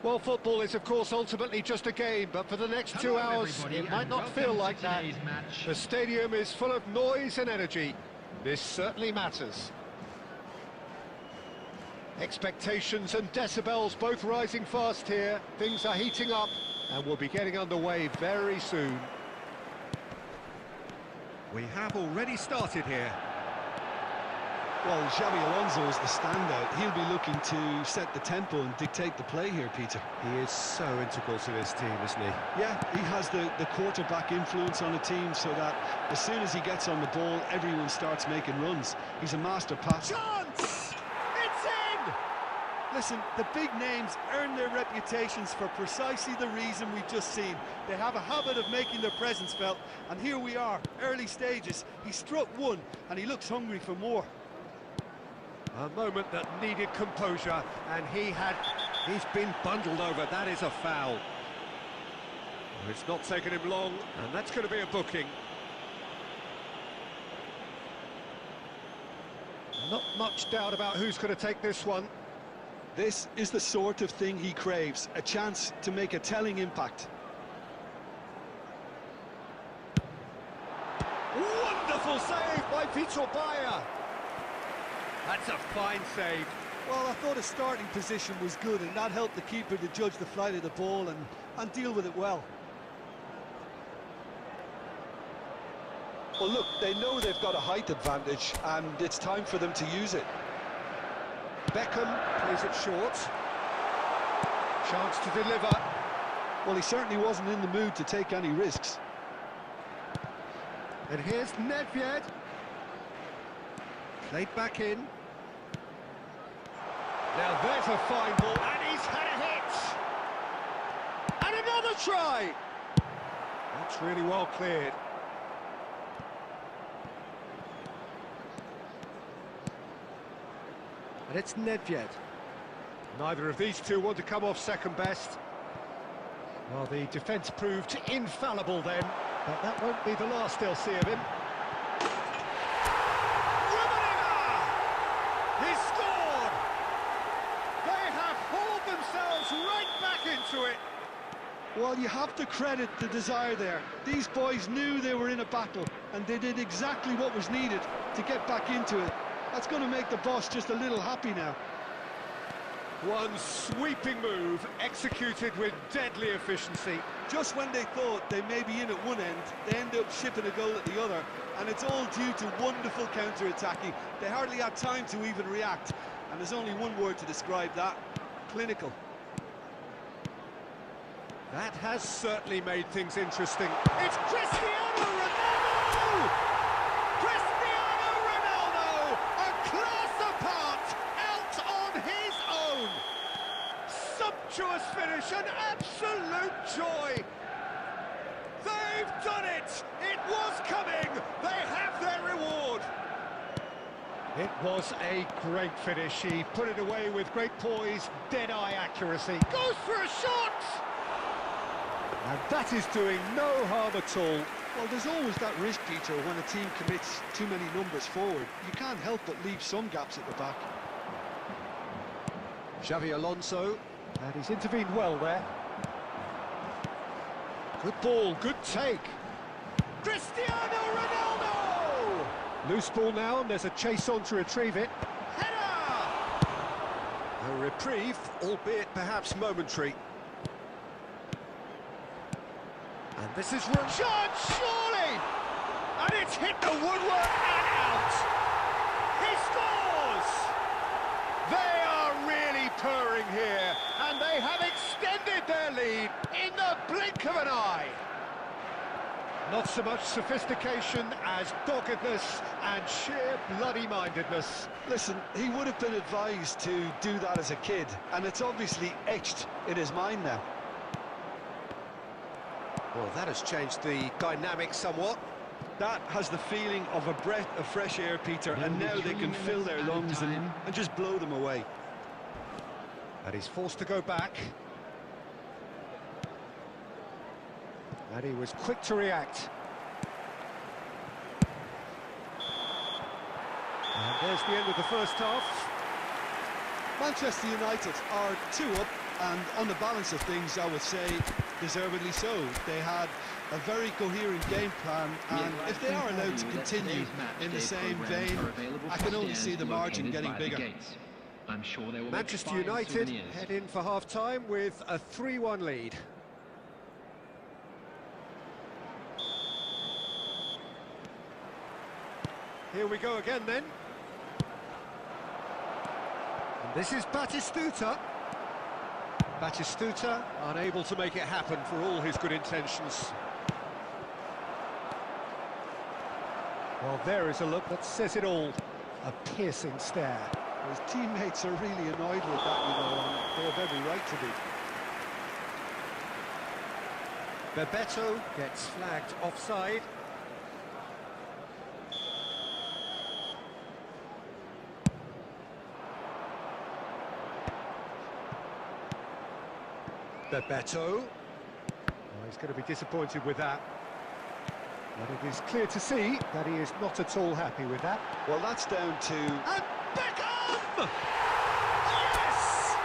Well, football is, of course, ultimately just a game, but for the next 2 hours, it might not feel like that. The stadium is full of noise and energy. This certainly matters. Expectations and decibels both rising fast here. Things are heating up, and we'll be getting underway very soon. We have already started here. Well, Xabi Alonso is the standout. He'll be looking to set the tempo and dictate the play here, Peter. He is so integral to this team, isn't he? Yeah, he has the quarterback influence on a team so that as soon as he gets on the ball, everyone starts making runs. He's a master passer. Chance! It's in! Listen, the big names earn their reputations for precisely the reason we've just seen. They have a habit of making their presence felt, and here we are, early stages. He struck one, and he looks hungry for more. A moment that needed composure, and he's been bundled over. That is a foul. It's not taken him long, and that's going to be a booking. Not much doubt about who's going to take this one. This is the sort of thing he craves, a chance to make a telling impact. Wonderful save by Vitor Bayer. That's a fine save. Well, I thought his starting position was good, and that helped the keeper to judge the flight of the ball and deal with it well. Well, look, they know they've got a height advantage, and it's time for them to use it. Beckham plays it short. Chance to deliver. Well, he certainly wasn't in the mood to take any risks. And here's Nedved. Played back in. Now there's a fine ball, and he's had a hit! And another try! That's really well cleared. And it's Nedved. Neither of these two want to come off second best. Well, the defence proved infallible then, but that won't be the last they'll see of him. He scored! They have hauled themselves right back into it. Well, you have to credit the desire there. These boys knew they were in a battle, and they did exactly what was needed to get back into it. That's going to make the boss just a little happy now. One sweeping move, executed with deadly efficiency. Just when they thought they may be in at one end, they end up shipping a goal at the other, and it's all due to wonderful counter-attacking. They hardly had time to even react, and there's only one word to describe that: clinical. That has certainly made things interesting. It's Cristiano Ronaldo! Cristiano Ronaldo, a class apart, out on his own. Sumptuous finish, an absolute joy. They've done it! It was coming! They have their reward! It was a great finish. He put it away with great poise, dead-eye accuracy. Goes for a shot! And that is doing no harm at all. Well, there's always that risk, Peter, when a team commits too many numbers forward. You can't help but leave some gaps at the back. Xabi Alonso, and he's intervened well there. Good ball, good take. Cristiano Ronaldo! Loose ball now, and there's a chase on to retrieve it. Header! A reprieve, albeit perhaps momentary. And this is Rashad, surely! And it's hit the woodwork and out! He scores! They are really purring here, and they have extended their lead in the blink of an eye. Not so much sophistication as doggedness and sheer bloody-mindedness. Listen, he would have been advised to do that as a kid, and it's obviously etched in his mind now. Well, that has changed the dynamic somewhat. That has the feeling of a breath of fresh air, Peter, and now they can fill their lungs and just blow them away. And he's forced to go back. And he was quick to react. And there's the end of the first half. Manchester United are 2 up and on the balance of things, I would say deservedly so. They had a very coherent game plan, and if they are allowed to continue in the same vein, I can only see the margin getting bigger. I'm sure they will. Manchester United head in for half-time with a 3-1 lead. Here we go again then. And this is Batistuta. Batistuta unable to make it happen for all his good intentions. Well, there is a look that says it all. A piercing stare. His teammates are really annoyed with that, you know, and they have every right to be. Bebeto gets flagged offside. Bebeto. Oh, he's going to be disappointed with that. But it is clear to see that he is not at all happy with that. Well, that's down to... And Beckham! Yes!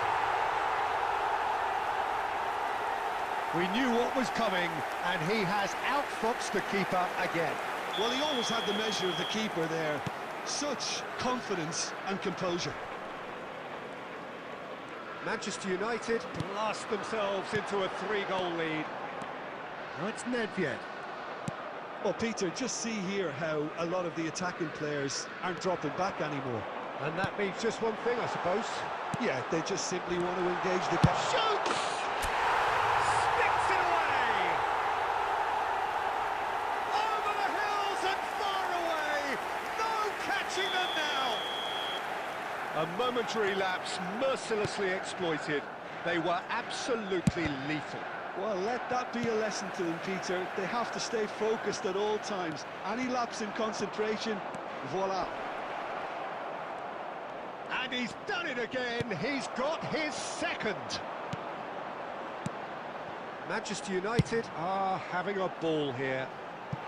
We knew what was coming, and he has outfoxed the keeper again. Well, he always had the measure of the keeper there. Such confidence and composure. Manchester United blast themselves into a 3-goal lead. Now it's Nedved. Well, Peter, just see here how a lot of the attacking players aren't dropping back anymore. And that means just one thing, I suppose. Yeah, they just simply want to engage the... Shoots! Sticks it away! Over the hills and far away! No catching them now! A momentary lapse mercilessly exploited. They were absolutely lethal. Well, let that be a lesson to them, Peter. They have to stay focused at all times. Any lapse in concentration, voila. And he's done it again. He's got his second. Manchester United are having a ball here.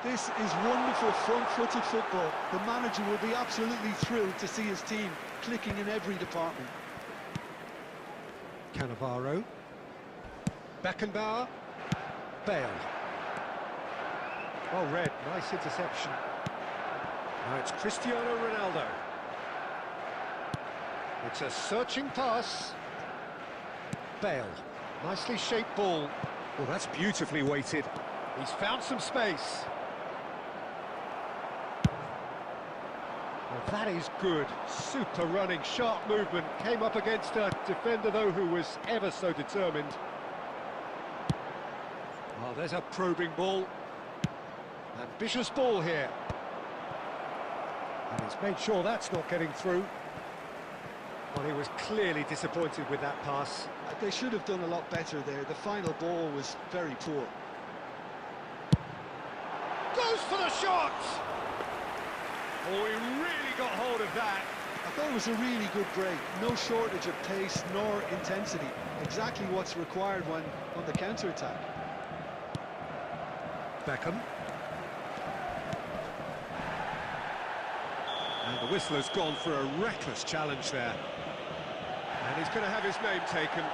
This is wonderful front-footed football. The manager will be absolutely thrilled to see his team clicking in every department. Cannavaro. Beckenbauer. Bale. Well read, nice interception. Now it's Cristiano Ronaldo. It's a searching pass. Bale. Nicely shaped ball. Well, that's beautifully weighted. He's found some space. Well, that is good. Super running, sharp movement. Came up against a defender, though, who was ever so determined. Oh, there's a probing ball. Ambitious ball here. And he's made sure that's not getting through. Well, he was clearly disappointed with that pass. They should have done a lot better there. The final ball was very poor. Goes for the shot! Oh, he really got hold of that. I thought it was a really good break. No shortage of pace nor intensity. Exactly what's required when on the counter-attack. Beckham. And the whistler's gone for a reckless challenge there. And he's going to have his name taken.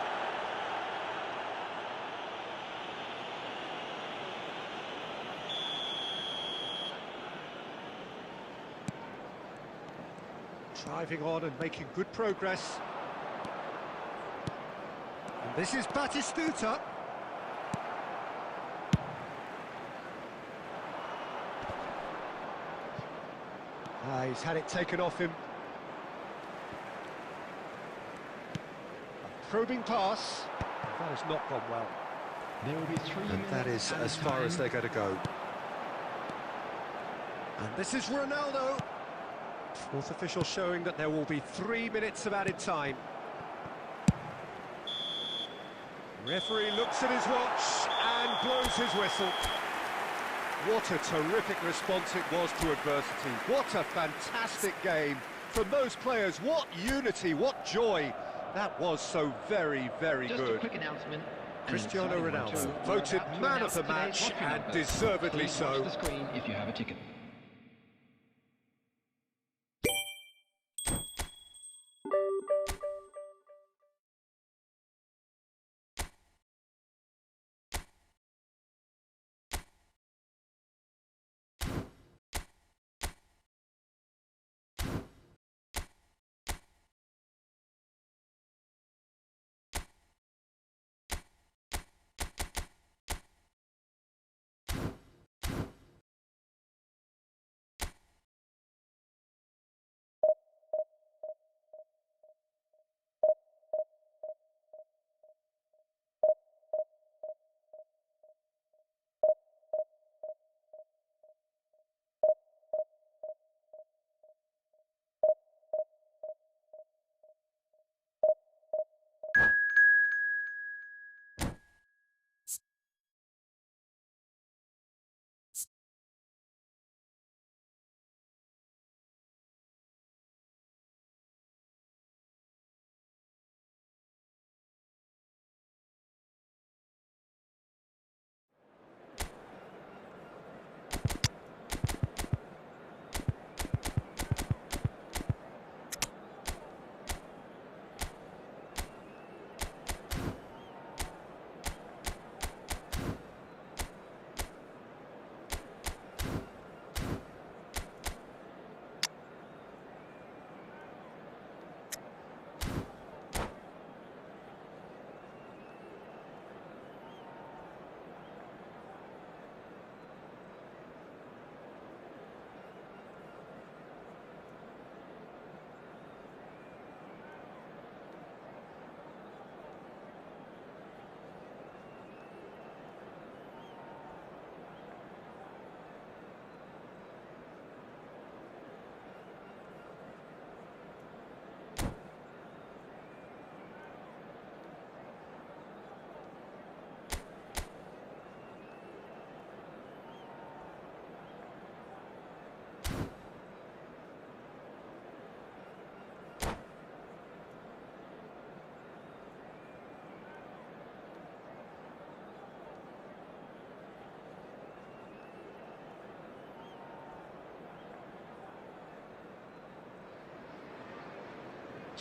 Driving on and making good progress. And this is Batistuta. He's had it taken off him. A probing pass. That has not gone well. There will be 3 minutes. And that is as far as they're going to go. And this is Ronaldo. Fourth official showing that there will be 3 minutes of added time. Referee looks at his watch and blows his whistle. What a terrific response it was to adversity. What a fantastic game from those players. What unity, what joy. That was so very, very Just good. a quick announcement. Cristiano Ronaldo, voted man of the match, and deservedly so. Watch the screen if you have a ticket.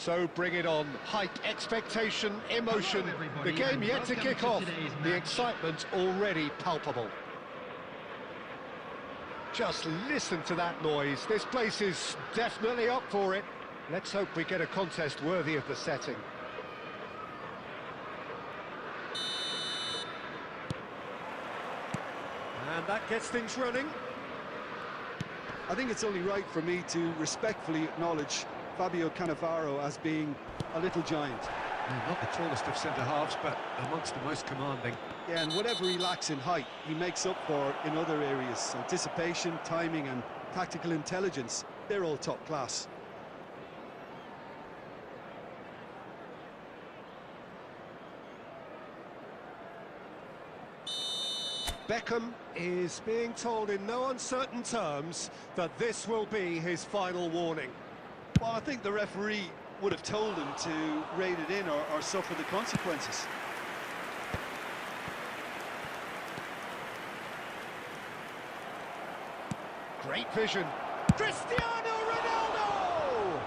So bring it on. Hype, expectation, emotion. Hello, everybody, The game and yet to welcome kick to off. today's The match. excitement already palpable. Just listen to that noise. This place is definitely up for it. Let's hope we get a contest worthy of the setting. And that gets things running. I think it's only right for me to respectfully acknowledge Fabio Cannavaro as being a little giant. Not the tallest of centre-halves, but amongst the most commanding. Yeah, and whatever he lacks in height, he makes up for in other areas. Anticipation, timing and tactical intelligence, they're all top class. Beckham is being told in no uncertain terms that this will be his final warning. Well, I think the referee would have told him to rate it in or suffer the consequences. Great vision. Cristiano Ronaldo!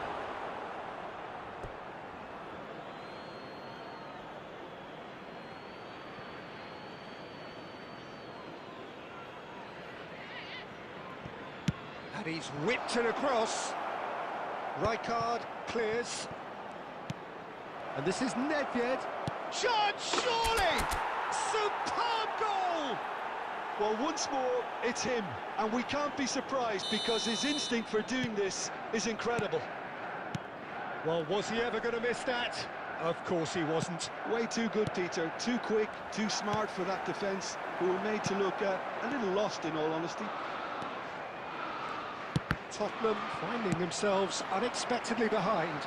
And he's whipped it across. Rijkaard clears. And this is Nedved. Shot, surely! Superb goal! Well, once more, it's him, and we can't be surprised because his instinct for doing this is incredible. Well, was he ever going to miss that? Of course he wasn't. Way too good, Peter. Too quick, too smart for that defence, who were made to look a little lost, in all honesty. Tottenham finding themselves unexpectedly behind.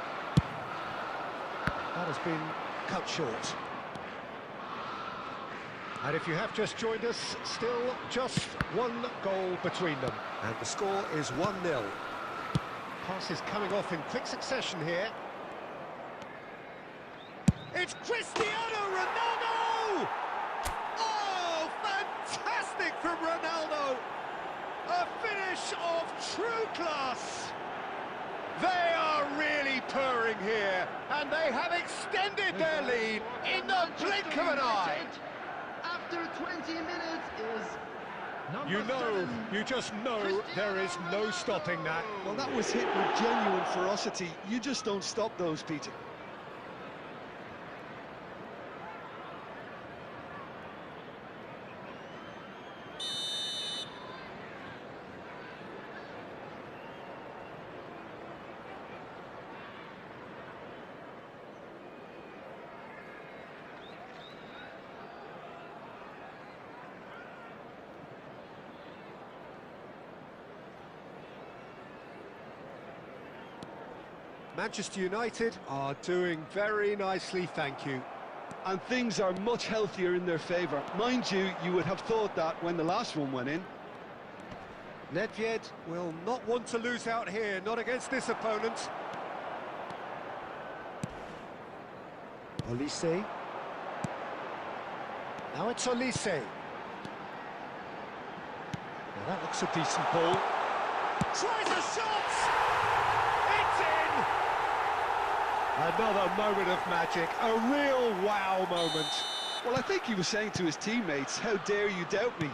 That has been cut short. And if you have just joined us, still just one goal between them. And the score is 1-0. Passes coming off in quick succession here. It's Cristiano Ronaldo! Oh, fantastic from Ronaldo! A finish of true class! They are really purring here, and they have extended their lead in the blink of an eye. After 20 minutes is You know, you just know there is no stopping that. Well, that was hit with genuine ferocity. You just don't stop those, Peter. Manchester United are doing very nicely, thank you. And things are much healthier in their favour. Mind you, you would have thought that when the last one went in. Nedved will not want to lose out here, not against this opponent. Olise. Now it's Olise. Now that looks a decent ball. Tries a shot! It's in! Another moment of magic, a real wow moment. Well, I think he was saying to his teammates, how dare you doubt me?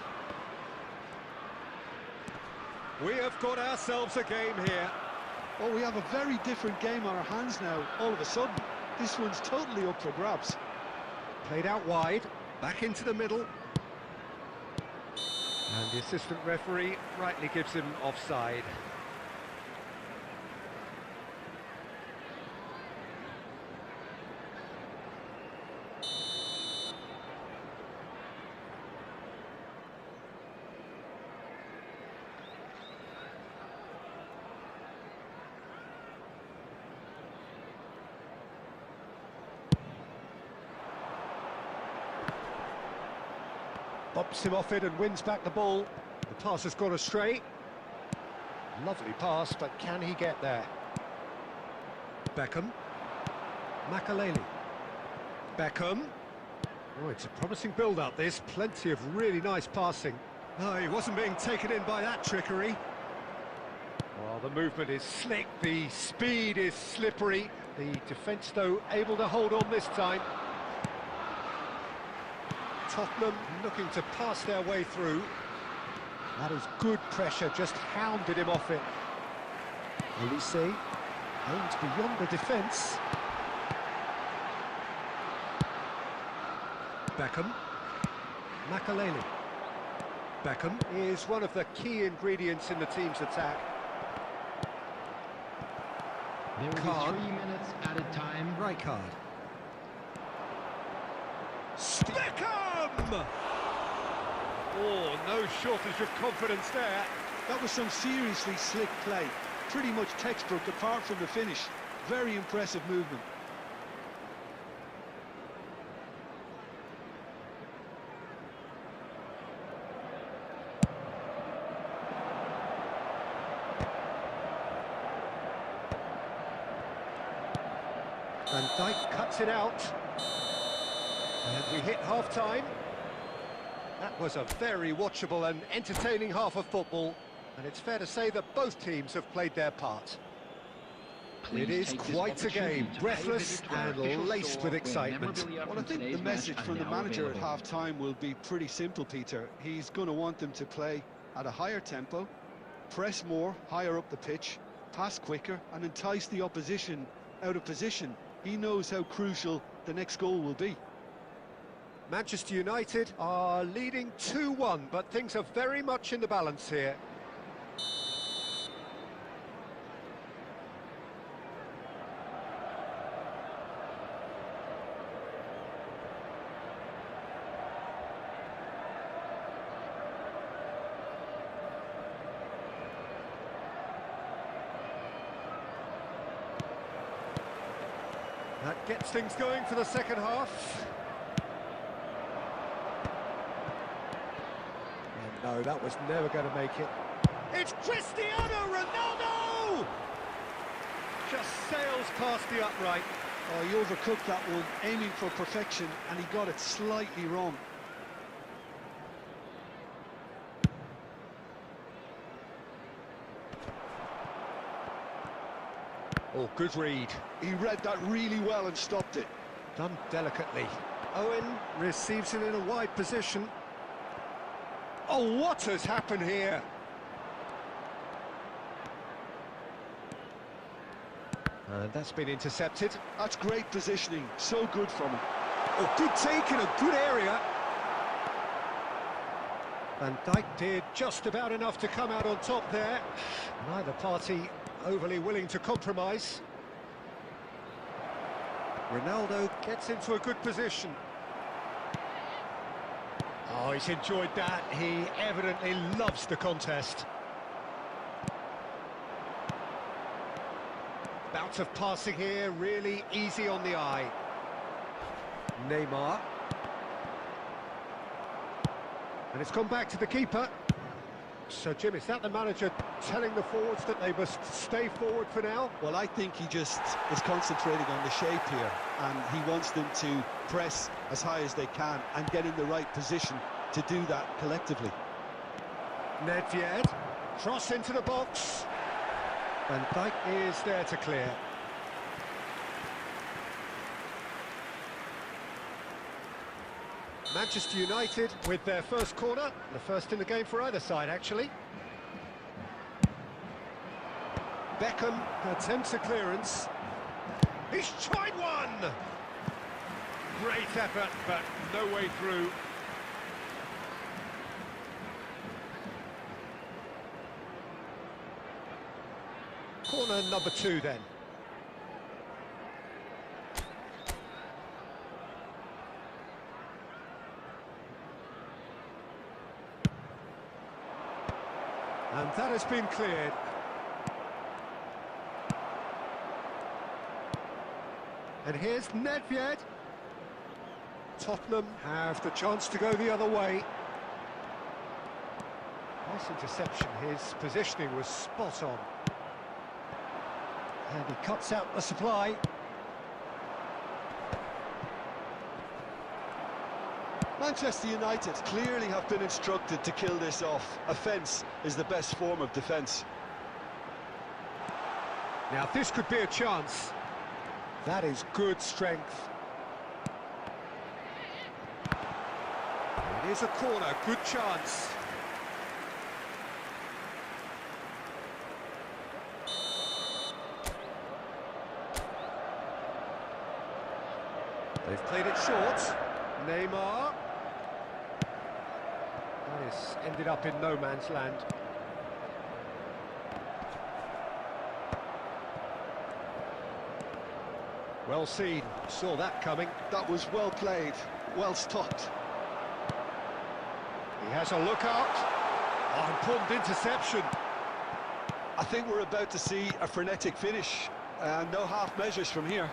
We have got ourselves a game here. Well, we have a very different game on our hands now, all of a sudden. This one's totally up for grabs. Played out wide, back into the middle. And the assistant referee rightly gives him offside. Bumps him off it and wins back the ball. The pass has gone astray. Lovely pass, but can he get there? Beckham. Makaleli. Beckham. Oh, it's a promising build-up, this. Plenty of really nice passing. No, he wasn't being taken in by that trickery. Well, the movement is slick, the speed is slippery, The defence, though, able to hold on this time. Tottenham looking to pass their way through. That is good pressure, just hounded him off it. Elise aims beyond the defence. Beckham. Makaleli. Beckham is one of the key ingredients in the team's attack. There will Khan. be 3 minutes added time. Rijkaard. Beckham! Oh, no shortage of confidence there. That was some seriously slick play. Pretty much textbook apart from the finish. Very impressive movement. Van Dijk cuts it out. And we hit half-time. That was a very watchable and entertaining half of football. And it's fair to say that both teams have played their part. Please It is take this quite a opportunity game, to pay a breathless visit to our and official laced store with where excitement. memorabilia Well, I from think the today's message match from are the now manager at available. half-time will be pretty simple, Peter. He's going to want them to play at a higher tempo, press more, higher up the pitch, pass quicker, and entice the opposition out of position. He knows how crucial the next goal will be. Manchester United are leading 2-1, but things are very much in the balance here. That gets things going for the second half. And no, that was never going to make it. It's Cristiano Ronaldo! Just sails past the upright. Oh, he overcooked that one, aiming for perfection, and he got it slightly wrong. Oh, good read. He read that really well and stopped it. Done delicately. Owen receives it in a wide position. Oh, what has happened here? And that's been intercepted. That's great positioning, so good from him. Oh, good take in a good area. Van Dijk did just about enough to come out on top there. Neither party overly willing to compromise. Ronaldo gets into a good position. Oh, he's enjoyed that. He evidently loves the contest. Bout of passing here, really easy on the eye. Neymar. And it's gone back to the keeper. So, Jim, is that the manager telling the forwards that they must stay forward for now? Well, I think he just is concentrating on the shape here, and he wants them to press as high as they can and get in the right position to do that collectively. Nedved, cross into the box. Van Dijk is there to clear. Manchester United with their first corner, the first in the game for either side, actually. Beckham attempts a clearance. He's tried one! Great effort, but no way through. Corner number 2 then. And that has been cleared. And here's Nedved. Tottenham have the chance to go the other way. Nice interception, his positioning was spot on. And he cuts out the supply. Manchester United clearly have been instructed to kill this off. Offence is the best form of defence. Now this could be a chance. That is good strength. It is a corner, good chance. They've played it short. Neymar. That is ended up in no man's land. Well seen, saw that coming. That was well played, well stopped. He has a look out. Oh, important interception. I think we're about to see a frenetic finish. No half measures from here.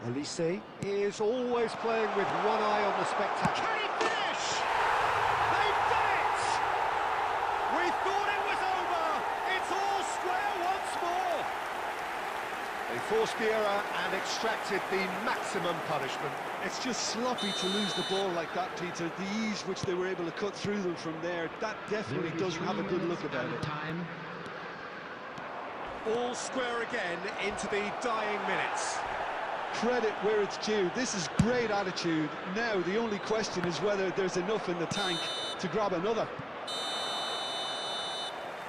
Elise is always playing with one eye on the spectacle. Can he finish? They've done it! We thought it was over. It's all square once more. They forced the error and extracted the maximum punishment. It's just sloppy to lose the ball like that, Peter. The ease which they were able to cut through them from there, that definitely doesn't have a good look about it. Time. All square again into the dying minutes. Credit where it's due. This is great attitude. Now the only question is whether there's enough in the tank to grab another.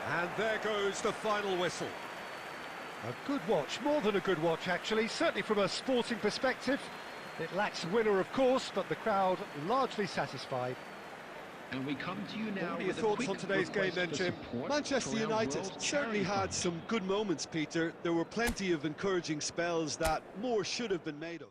And there goes the final whistle. A good watch, more than a good watch actually, certainly from a sporting perspective. It lacks winner of course, but the crowd largely satisfied. And we come to you now. What are your with a thoughts quick on today's game request then, for Jim? support Manchester for our United World certainly Charity had some good moments, Peter. There were plenty of encouraging spells that more should have been made of.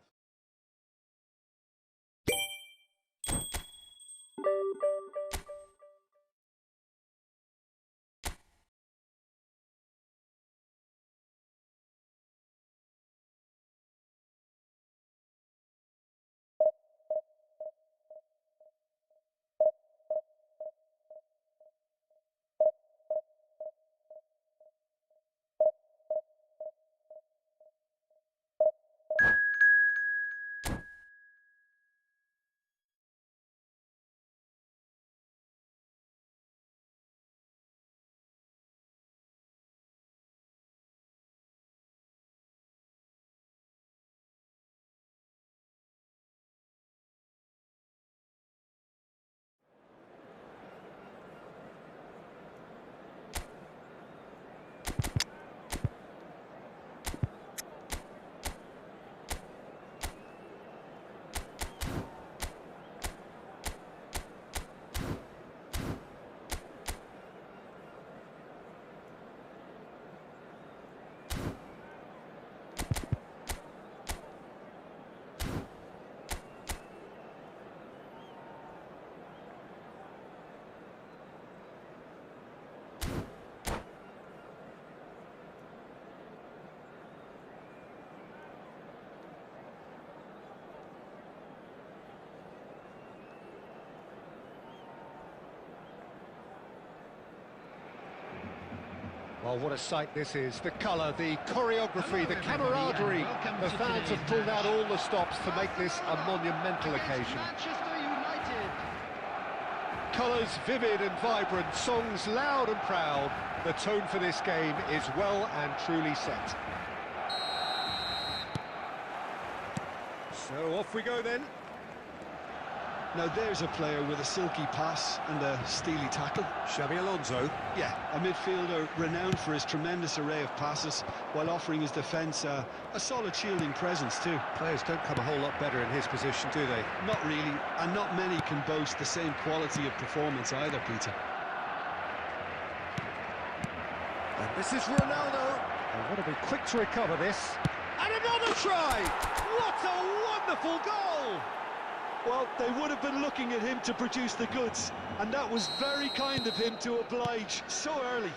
Well, what a sight this is. The colour, the choreography, the camaraderie. The fans have pulled out all the stops to make this a monumental occasion. Manchester United. Colours vivid and vibrant, songs loud and proud. The tone for this game is well and truly set. So off we go then. Now there's a player with a silky pass and a steely tackle. Xabi Alonso. Yeah, a midfielder renowned for his tremendous array of passes while offering his defence a solid shielding presence too. Players don't come a whole lot better in his position, do they? Not really, and not many can boast the same quality of performance either, Peter. And this is Ronaldo. And what a be quick to recover this. And another try! What a wonderful goal! Well, they would have been looking at him to produce the goods, and that was very kind of him to oblige so early.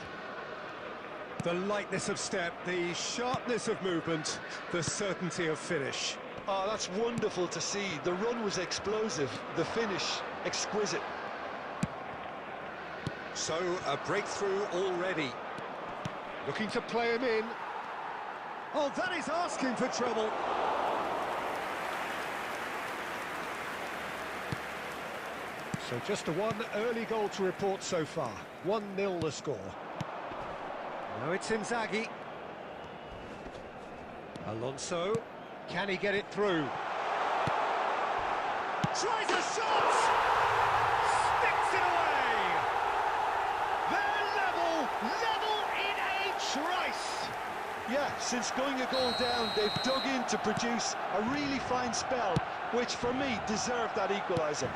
The lightness of step, the sharpness of movement, the certainty of finish. Oh, that's wonderful to see. The run was explosive, the finish exquisite. So, a breakthrough already. Looking to play him in. Oh, that is asking for trouble. So just the one early goal to report so far. 1-0 the score. Now it's Inzaghi. Alonso, can he get it through? Tries a shot! Sticks it away! They're level in a trice! Yeah, since going a goal down, they've dug in to produce a really fine spell, which for me deserved that equaliser.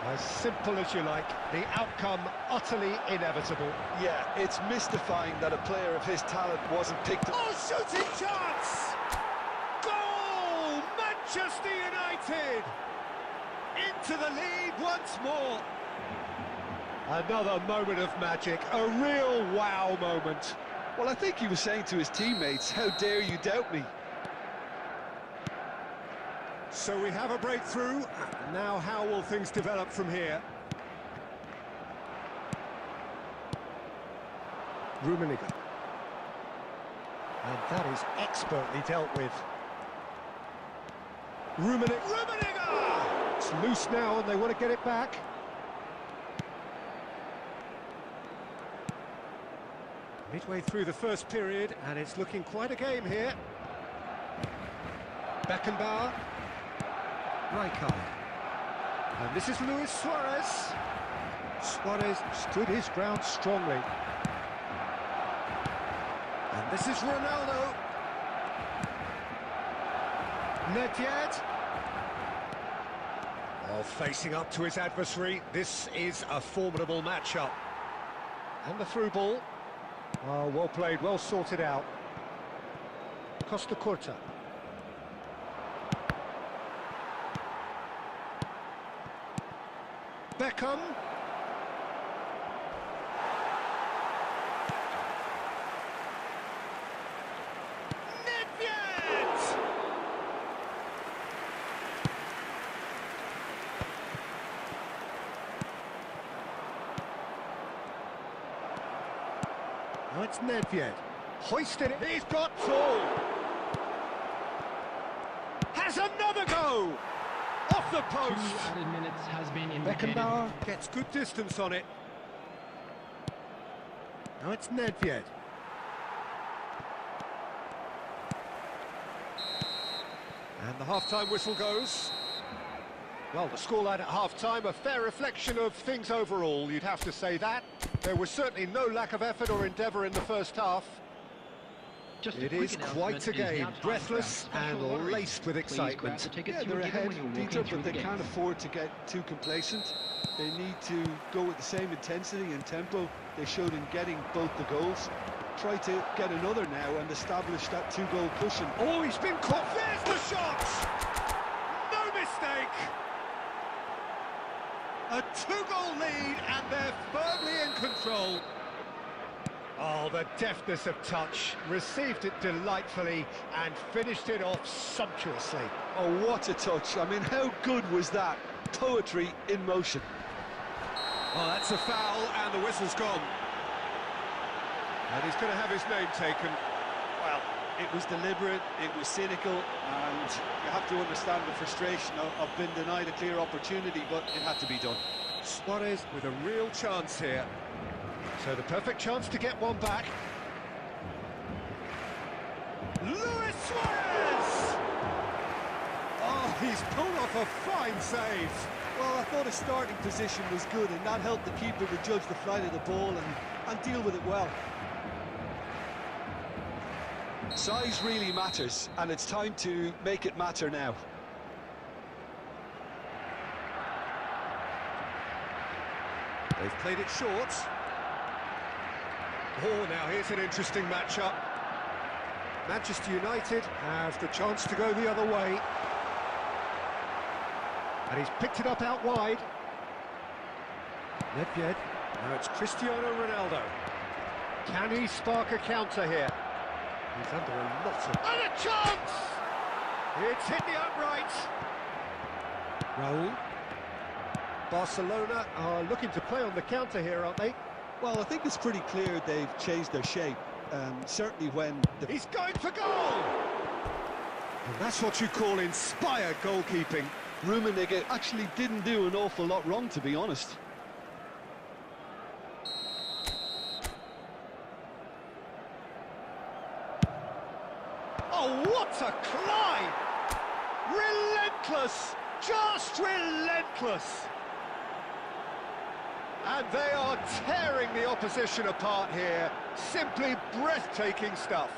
As simple as you like, the outcome utterly inevitable. Yeah, it's mystifying that a player of his talent wasn't picked up. Oh, shooting chance! Goal! Manchester United! Into the lead once more. Another moment of magic, a real wow moment. Well, I think he was saying to his teammates, how dare you doubt me? So we have a breakthrough. Now how will things develop from here? Rummenigge. And that is expertly dealt with. Rummenigge! It's loose now and they want to get it back. Midway through the first period and it's looking quite a game here. Beckenbauer. Rijkaard. And this is Luis Suarez. Suarez stood his ground strongly. And this is Ronaldo. Nedved. Oh, facing up to his adversary. This is a formidable matchup. And the through ball. Oh, well played, well sorted out. Costa Curta. Beckham. Nedved! Now it's Nedved. Hoisted it. He's got full. Has another go. Off the post. 2 added minutes has been indicated. Beckenbauer gets good distance on it. Now it's Nedved. And the half-time whistle goes. Well, the scoreline at half-time, a fair reflection of things overall, you'd have to say that. There was certainly no lack of effort or endeavour in the first half. It is quite a game, breathless and laced with excitement. Yeah, they're ahead, Peter, but they can't afford to get too complacent. They need to go with the same intensity and tempo they showed in getting both the goals. Try to get another now and establish that two-goal cushion. Oh, he's been caught. There's the shot! No mistake! A two-goal lead and they're firmly in control. Oh, the deftness of touch, received it delightfully and finished it off sumptuously. Oh, what a touch. I mean, how good was that? Poetry in motion. Oh, that's a foul and the whistle's gone. And he's going to have his name taken. Well, it was deliberate, it was cynical, and you have to understand the frustration of being denied a clear opportunity, but it had to be done. Suarez with a real chance here. So the perfect chance to get one back. Luis Suarez! Oh, he's pulled off a fine save. Well, I thought his starting position was good, and that helped the keeper to judge the flight of the ball and deal with it well. Size really matters, and it's time to make it matter now. They've played it short. Oh, now here's an interesting matchup. Manchester United have the chance to go the other way. And he's picked it up out wide. Nedved. Now it's Cristiano Ronaldo. Can he spark a counter here? He's under a lot of... And a chance! It's hit the upright. Raul. Barcelona are looking to play on the counter here, aren't they? Well, I think it's pretty clear they've changed their shape. Certainly when... He's going for goal! And that's what you call inspired goalkeeping. Rummenigge actually didn't do an awful lot wrong, to be honest. Oh, what a climb! Relentless, just relentless. And they are tearing the opposition apart here. Simply breathtaking stuff.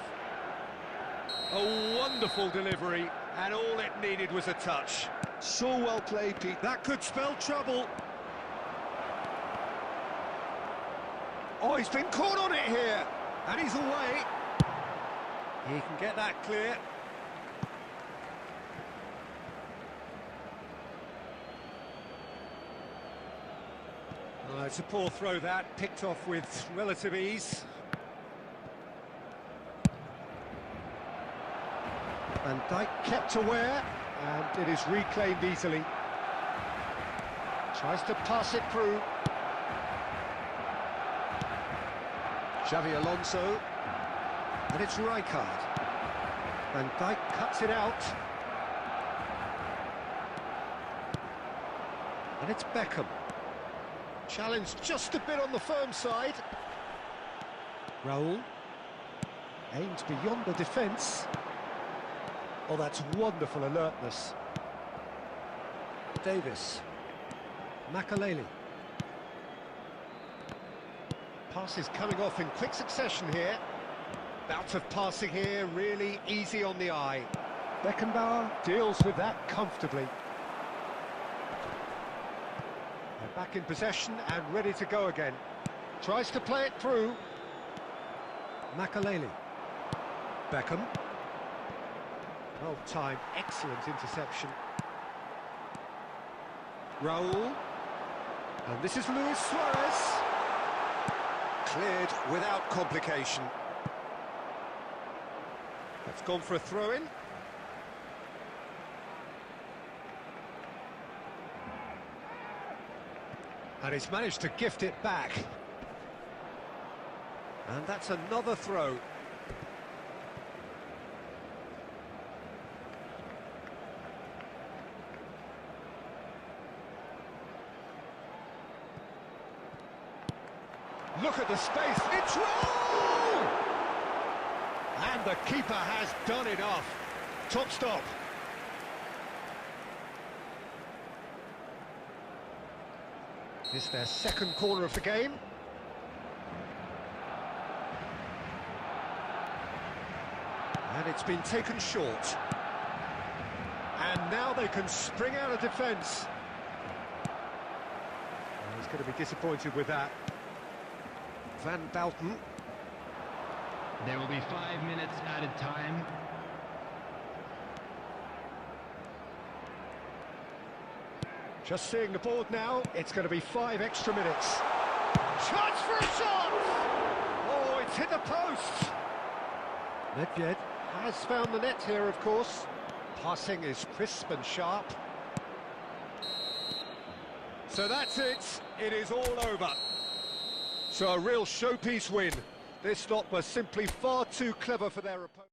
A wonderful delivery, and all it needed was a touch. So well played, Pete. That could spell trouble. Oh, he's been caught on it here, and he's away. He can get that clear. Oh, it's a poor throw that, picked off with relative ease. Van Dijk kept aware, and it is reclaimed easily. Tries to pass it through. Xavi Alonso, and it's Rijkaard. Van Dijk cuts it out. And it's Beckham. Challenged just a bit on the firm side. Raul aims beyond the defence. Oh, that's wonderful alertness. Davis. Makaleli. Passes coming off in quick succession here. Bout of passing here, really easy on the eye. Beckenbauer deals with that comfortably. They're back in possession and ready to go again. Tries to play it through. Makaleli. Beckham. Well timed, excellent interception. Raul. And this is Luis Suarez. Cleared without complication. That's gone for a throw-in. And he's managed to gift it back. And that's another throw. Look at the space, it's Raul! And the keeper has done enough. Top stop. This is their second corner of the game. And it's been taken short. And now they can spring out of defence. He's going to be disappointed with that. Van Bouten. There will be 5 minutes added time. Just seeing the board now, it's going to be 5 extra minutes. Chance for a shot! Oh, it's hit the post! Nedved has found the net here, of course. Passing is crisp and sharp. So that's it. It is all over. So a real showpiece win. This lot was simply far too clever for their opponent.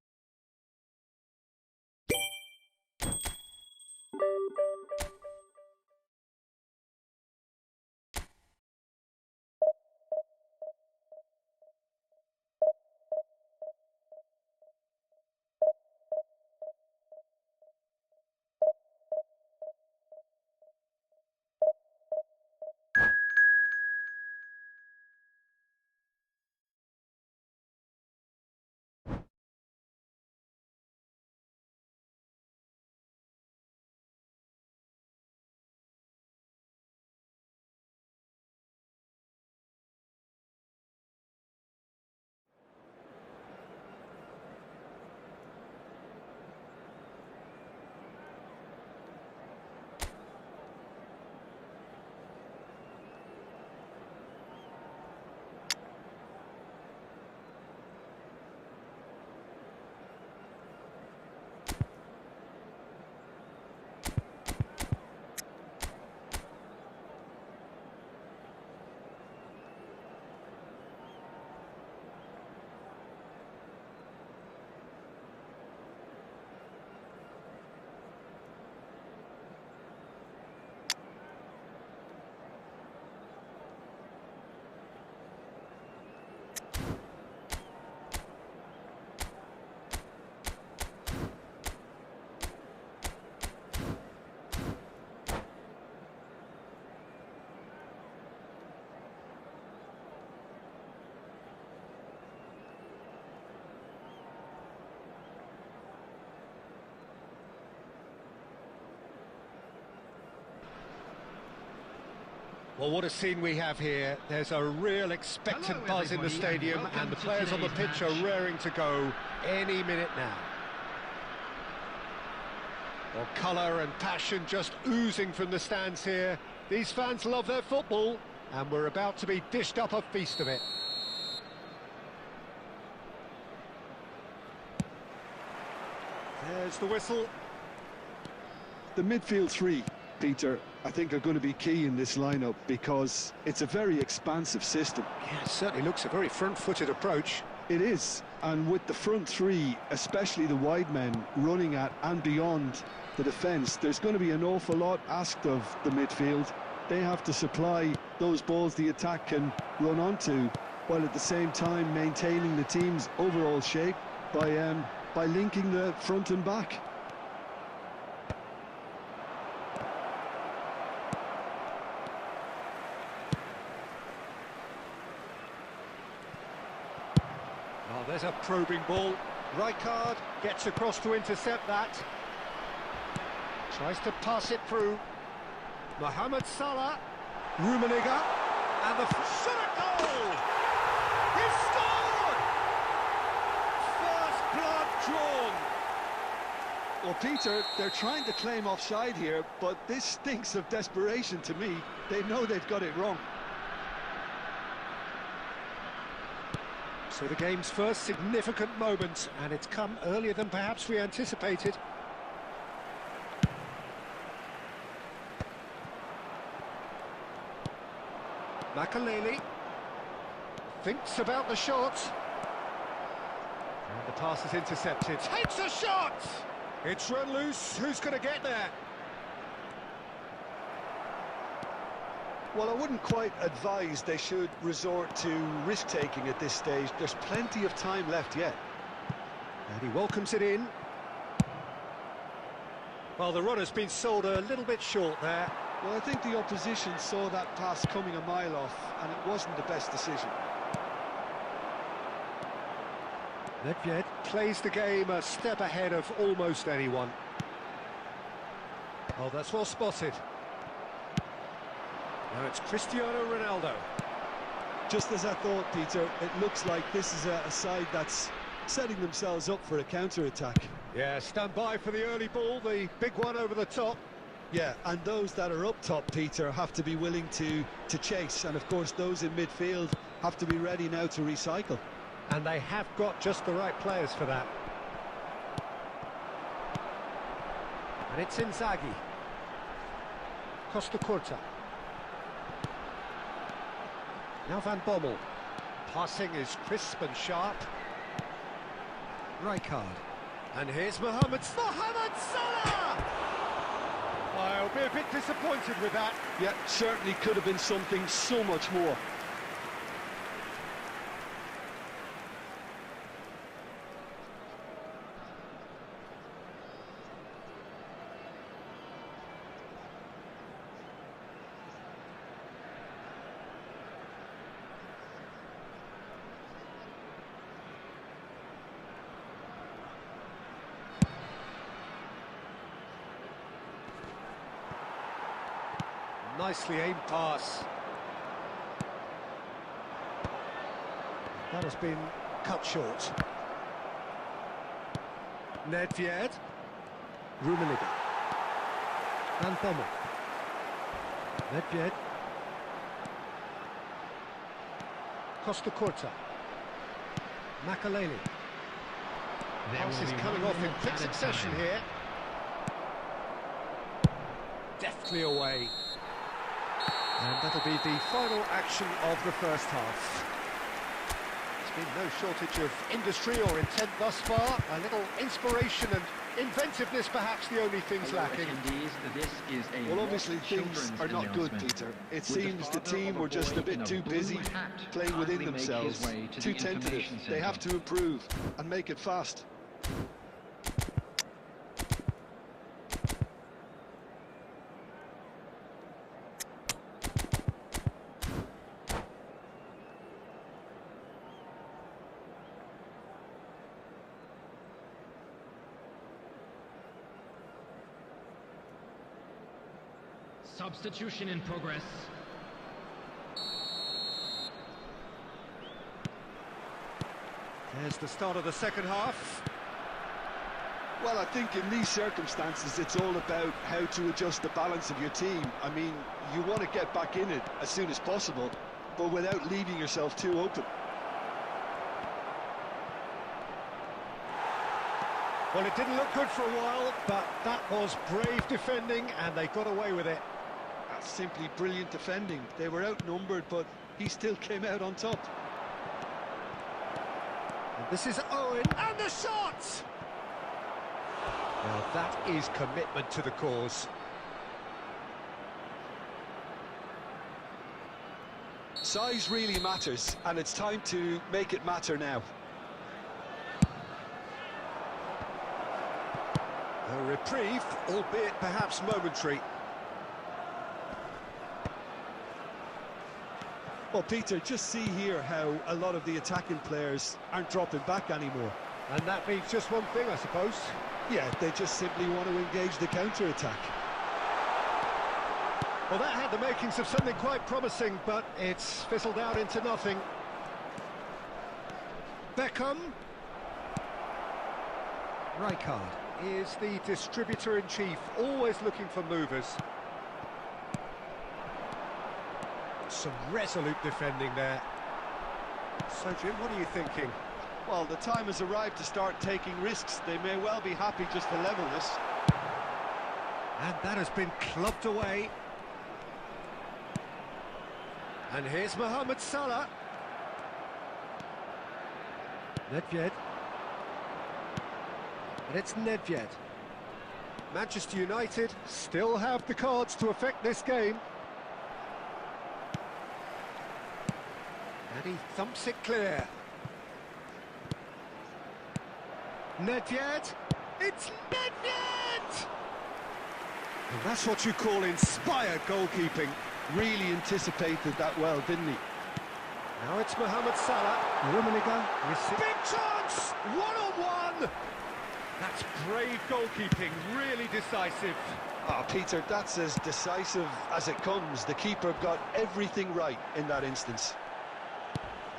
Well, what a scene we have here. There's a real expectant Hello, buzz in the everybody, stadium, and and the welcome to players on the today's pitch match. are raring to go any minute now. Well, colour and passion just oozing from the stands here. These fans love their football, and we're about to be dished up a feast of it. There's the whistle. The midfield three, Peter, I think are going to be key in this lineup because it's a very expansive system. Yeah, it certainly looks a very front-footed approach. It is, and with the front three, especially the wide men running at and beyond the defence, there's going to be an awful lot asked of the midfield. They have to supply those balls the attack can run onto, while at the same time maintaining the team's overall shape by linking the front and back. Oh, there's a probing ball. Rijkaard gets across to intercept that. Tries to pass it through. Mohamed Salah. Rummenigge. And the shot at goal! He scored! First blood drawn. Well, Peter, they're trying to claim offside here, but this stinks of desperation to me. They know they've got it wrong. So the game's first significant moment, and it's come earlier than perhaps we anticipated. Makaleli thinks about the shot. And the pass is intercepted. Takes a shot! It's run loose. Who's going to get there? Well, I wouldn't quite advise they should resort to risk-taking at this stage. There's plenty of time left yet. And he welcomes it in. Well, the runner's been sold a little bit short there. Well, I think the opposition saw that pass coming a mile off, and it wasn't the best decision. Nedved plays the game a step ahead of almost anyone. Oh, that's well spotted. Now it's Cristiano Ronaldo. Just as I thought, Peter, it looks like this is a side that's setting themselves up for a counter-attack. Yeah, stand by for the early ball, the big one over the top. Yeah, and those that are up top, Peter, have to be willing to chase, and of course those in midfield have to be ready now to recycle. And they have got just the right players for that. And it's Inzaghi. Costa Curta. Now Van Bommel. Passing is crisp and sharp. Rijkaard. And here's Mohamed Salah! I'll be a bit disappointed with that. Yeah, certainly could have been something so much more. Nicely aimed pass. That has been cut short. Nedved. Rummenigge. Van Bommel. Nedved. Costa Curta. Makaleli. Pass is coming off in quick succession here. Deftly away. And that'll be the final action of the first half. There's been no shortage of industry or intent thus far. A little inspiration and inventiveness, perhaps the only things lacking. This is a Well, obviously things are not good, Peter. It seems the team were just a bit too busy playing within themselves, too tentative. They have to improve and make it fast. Substitution in progress. There's the start of the second half. Well, I think in these circumstances, it's all about how to adjust the balance of your team. I mean, you want to get back in it as soon as possible, but without leaving yourself too open. Well, it didn't look good for a while, but that was brave defending, and they got away with it. That's simply brilliant defending. They were outnumbered, but he still came out on top. And this is Owen, and the shot! Now that is commitment to the cause. Size really matters, and it's time to make it matter now. A reprieve, albeit perhaps momentary. Well, Peter, just see here how a lot of the attacking players aren't dropping back anymore. And that means just one thing, I suppose. Yeah, they just simply want to engage the counter-attack. Well, that had the makings of something quite promising, but it's fizzled out into nothing. Beckham. Rijkaard is the distributor-in-chief, always looking for movers. Some resolute defending there. So, Jim, what are you thinking? Well, the time has arrived to start taking risks. They may well be happy just to level this. And that has been clubbed away. And here's Mohamed Salah. Nedved. And it's Nedved. Manchester United still have the cards to affect this game. And he thumps it clear. Nedved. It's Nedved! And that's what you call inspired goalkeeping. Really anticipated that well, didn't he? Now it's Mohamed Salah. Rummenigge. Big chance! One-on-one! That's brave goalkeeping, really decisive. Ah, Peter, that's as decisive as it comes. The keeper got everything right in that instance.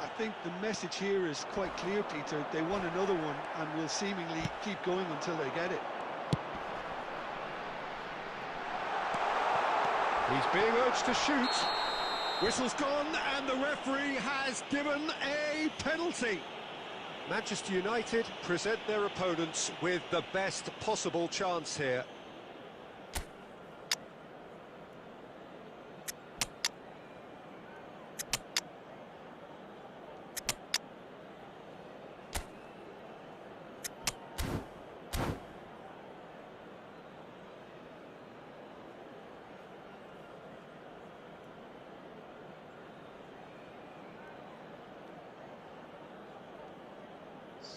I think the message here is quite clear, Peter. They want another one and will seemingly keep going until they get it. He's being urged to shoot. Whistle's gone and the referee has given a penalty. Manchester United present their opponents with the best possible chance here.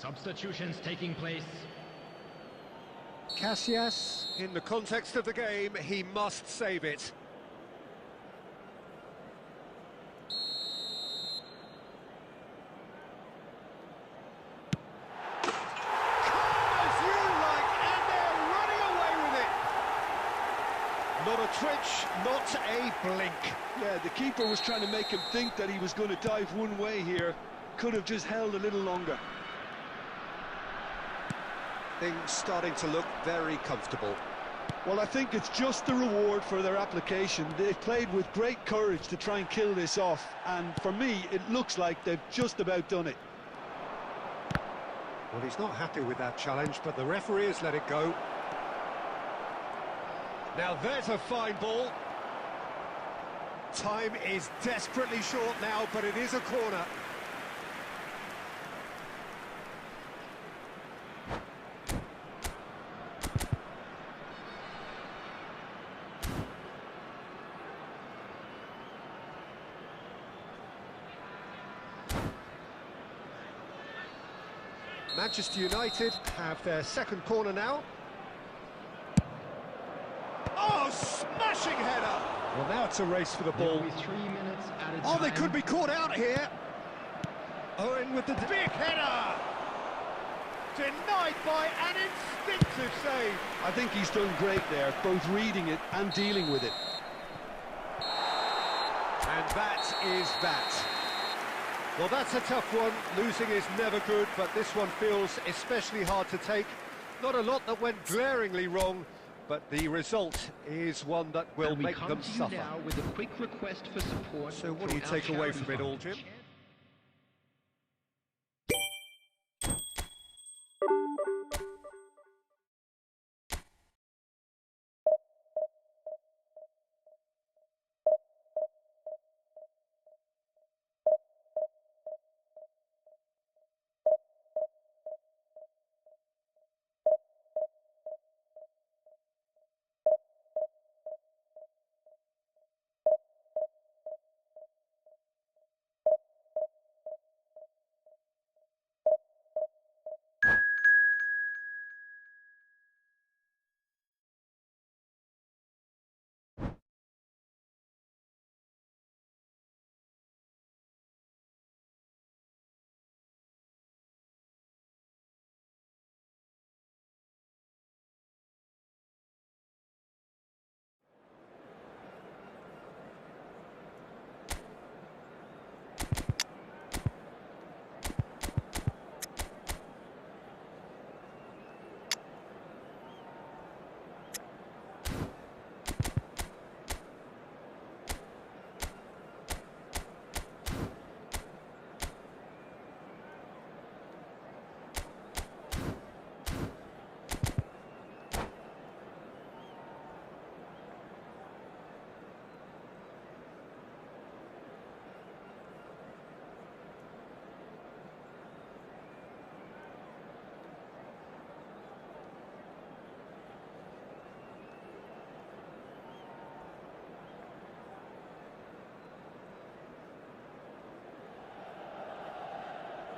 Substitutions taking place. Casillas, in the context of the game, he must save it. Not a twitch, not a blink. Yeah, the keeper was trying to make him think that he was going to dive one way here. Could have just held a little longer. Things starting to look very comfortable. Well, I think it's just the reward for their application. They've played with great courage to try and kill this off, and for me, it looks like they've just about done it. Well, he's not happy with that challenge, but the referee has let it go. Now there's a fine ball. Time is desperately short now, but it is a corner. Manchester United have their second corner now. Oh, smashing header! Well, now it's a race for the There ball. will be 3 minutes at a Oh, time. they could be caught out here. Owen with the big header! Denied by an instinctive save. I think he's done great there, both reading it and dealing with it. And that is that. Well, that's a tough one. Losing is never good, but this one feels especially hard to take. Not a lot that went glaringly wrong, but the result is one that will make them suffer. Now with a quick request for support. So what do you take away from it all, Jim?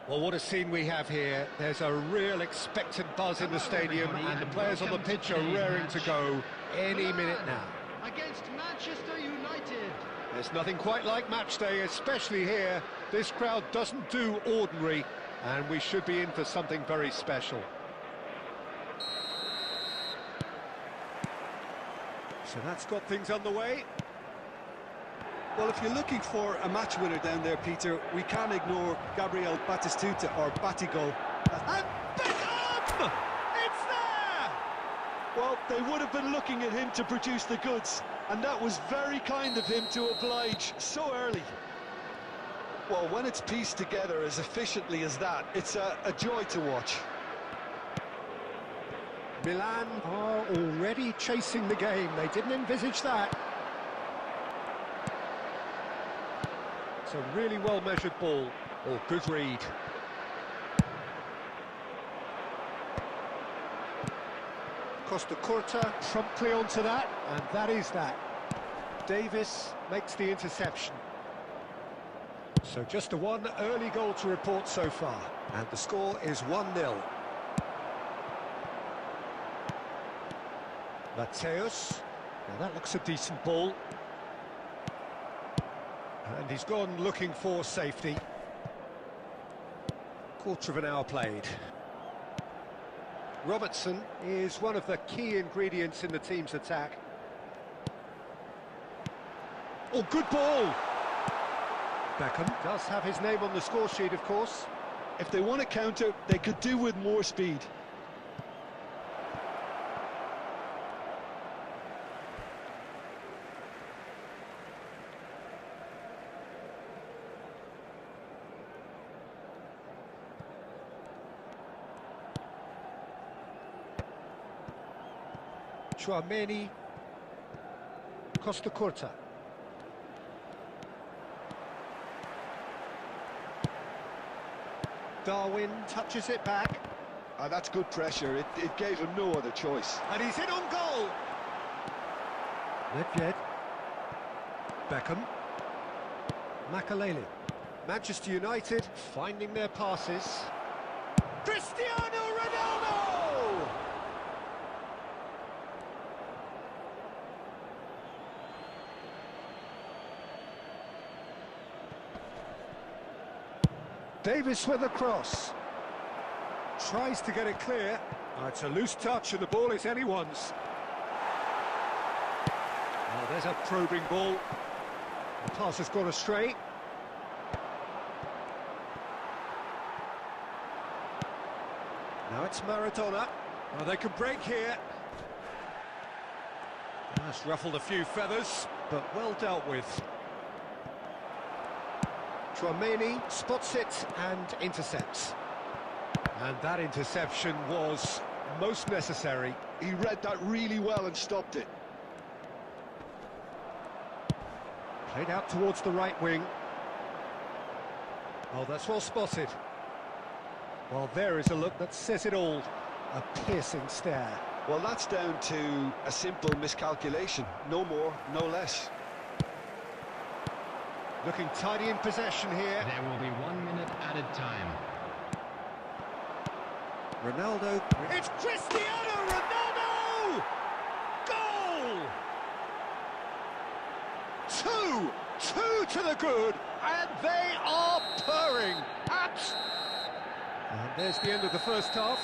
Well, what a scene we have here. There's a real expectant buzz in the stadium, and the players on the pitch are raring to go any minute now. Against Manchester United. There's nothing quite like match day, especially here. This crowd doesn't do ordinary, and we should be in for something very special. So that's got things underway. Well, if you're looking for a match winner down there, Peter, we can't ignore Gabriel Batistuta, or Batigol. And Beckham! It's there! Well, they would have been looking at him to produce the goods, and that was very kind of him to oblige so early. Well, when it's pieced together as efficiently as that, it's a joy to watch. Milan are already chasing the game. They didn't envisage that. It's a really well-measured ball. Oh, good read. Costa Curta promptly onto that, and that is that. Davis makes the interception. So just a one early goal to report so far, and the score is 1-0. Mateus, now that looks a decent ball. And he's gone looking for safety. Quarter of an hour played. Robertson is one of the key ingredients in the team's attack. Oh, good ball! Beckham does have his name on the score sheet, of course. If they want to counter, they could do with more speed. Chouameni, Costa Curta. Darwin touches it back. That's good pressure. It gave him no other choice. And he's in on goal. Nedved. Beckham. Makalele. Manchester United finding their passes. Cristiano Ronaldo! Davis with a cross. Tries to get it clear. Oh, it's a loose touch and the ball is anyone's. Oh, there's a probing ball. The pass has gone astray. Now it's Maradona. Oh, they could break here. That's ruffled a few feathers, but well dealt with. Tchouaméni spots it and intercepts. And that interception was most necessary. He read that really well and stopped it. Played out towards the right wing. Oh, that's well spotted. Well, there is a look that says it all. A piercing stare. Well, that's down to a simple miscalculation. No more, no less. Looking tidy in possession here. There will be 1 minute added time. Ronaldo. It's Cristiano Ronaldo! Goal! Two to the good, and they are purring. And there's the end of the first half.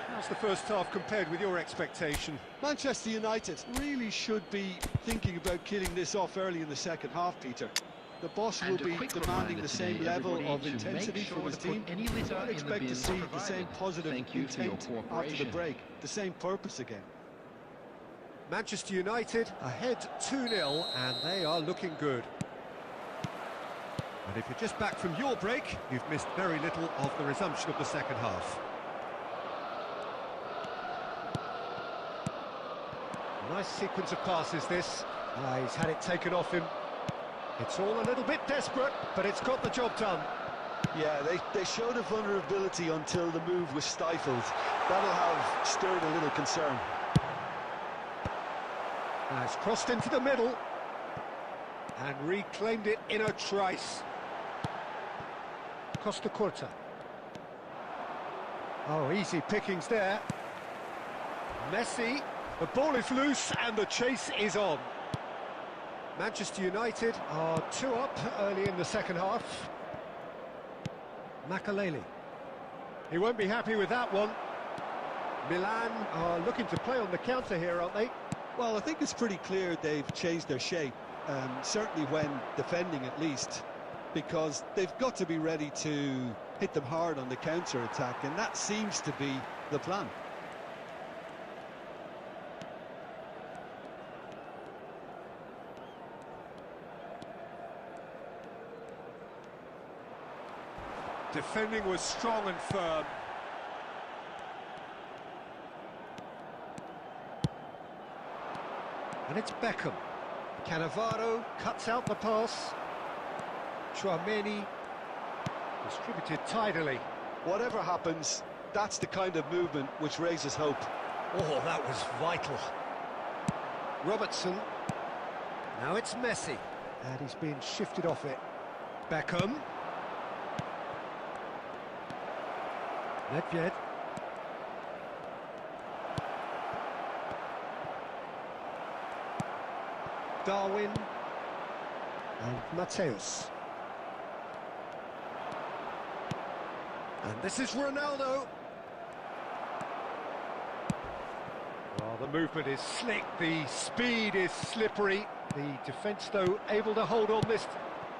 How's the first half compared with your expectation? Manchester United really should be thinking about killing this off early in the second half, Peter. The boss will And a be quick demanding reminder the same today, level everybody, of to make intensity sure from his to put team. any litter I'd in the expect to bins see the provided. same positive Thank you for your intent after the cooperation. break, the same purpose again. Manchester United ahead 2-0, and they are looking good. And if you're just back from your break, you've missed very little of the resumption of the second half. Nice sequence of passes, this. He's had it taken off him. It's all a little bit desperate, but it's got the job done. Yeah, they showed a vulnerability until the move was stifled. That'll have stirred a little concern. Now it's crossed into the middle and reclaimed it in a trice. Costa Curta. Oh, easy pickings there. Messi. The ball is loose and the chase is on. Manchester United are 2 up early in the second half. Makaleli. He won't be happy with that one. Milan are looking to play on the counter here, aren't they? Well, I think it's pretty clear they've changed their shape, certainly when defending at least, because they've got to be ready to hit them hard on the counter-attack, and that seems to be the plan. Defending was strong and firm. And it's Beckham. Cannavaro cuts out the pass. Tchouaméni distributed tidily. Whatever happens, that's the kind of movement which raises hope. Oh, that was vital. Robertson. Now it's Messi. And he's being shifted off it. Beckham. Nedved. Darwin. And Mateus. And this is Ronaldo. Well, the movement is slick, the speed is slippery. The defence, though, able to hold on this.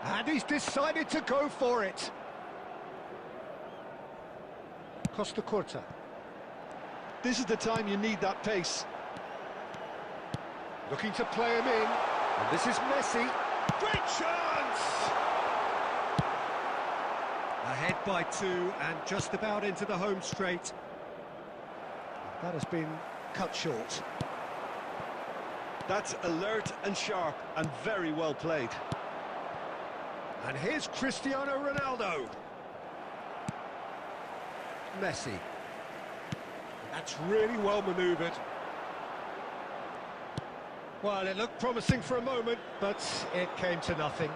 And he's decided to go for it. Costa Curta. This is the time you need that pace. Looking to play him in. And this is Messi. Great chance! Ahead by 2 and just about into the home straight. That has been cut short. That's alert and sharp and very well played. And here's Cristiano Ronaldo. Messi. That's really well manoeuvred. Well, it looked promising for a moment, but it came to nothing.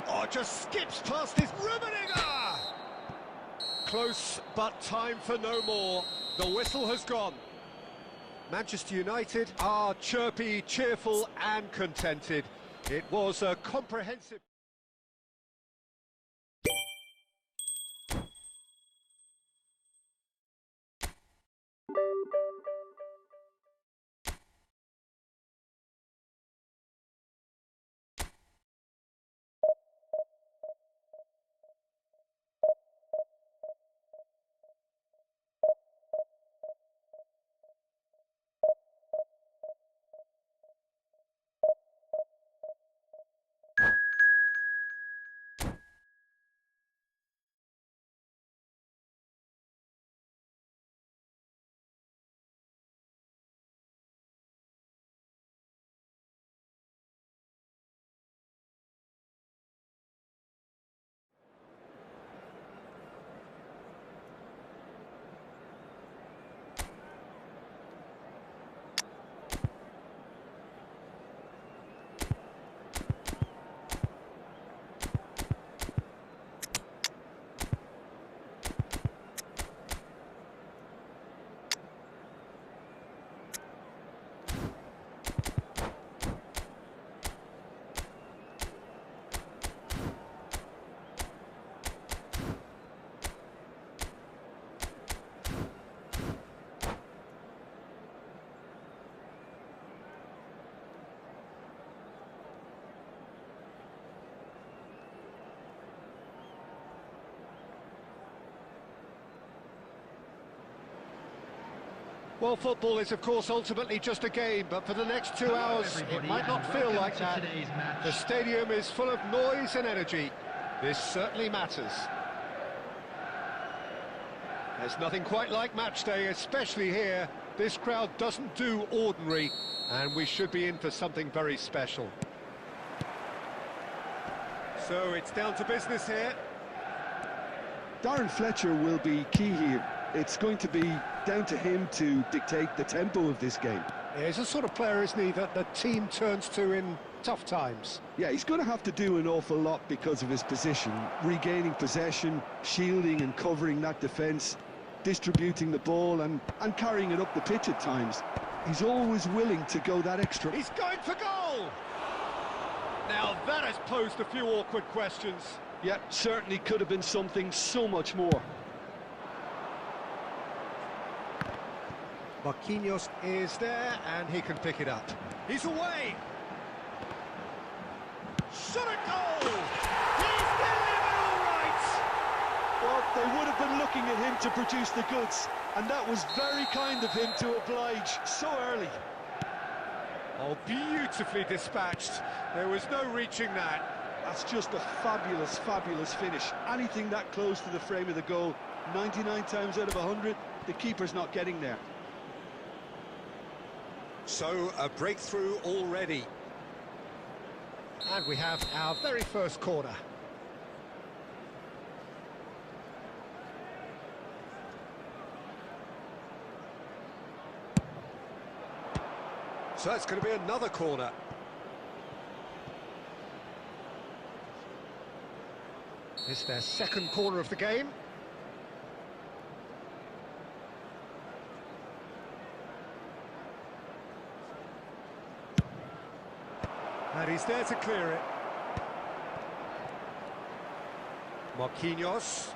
Oh, just skips past his Rummenigge! Close, but time for no more. The whistle has gone. Manchester United are chirpy, cheerful and contented. It was a comprehensive... Well, football is, of course, ultimately just a game, but for the next 2 hours, it everybody, might not and feel welcome like to that. today's match. The stadium is full of noise and energy. This certainly matters. There's nothing quite like match day, especially here. This crowd doesn't do ordinary, and we should be in for something very special. So it's down to business here. Darren Fletcher will be key here. It's going to be down to him to dictate the tempo of this game. He's a sort of player, isn't he, that the team turns to in tough times. Yeah, he's going to have to do an awful lot because of his position. Regaining possession, shielding and covering that defence, distributing the ball and carrying it up the pitch at times. He's always willing to go that extra. He's going for goal! Now that has posed a few awkward questions. Yeah, certainly could have been something so much more. Marquinhos is there, and he can pick it up. He's away! Shot at goal! He's delivered all right! Well, they would have been looking at him to produce the goods, and that was very kind of him to oblige so early. Oh, beautifully dispatched. There was no reaching that. That's just a fabulous, fabulous finish. Anything that close to the frame of the goal, 99 times out of 100, the keeper's not getting there. So, a breakthrough already. And we have our very first corner. So it's going to be another corner. It's their second corner of the game. And he's there to clear it. Marquinhos.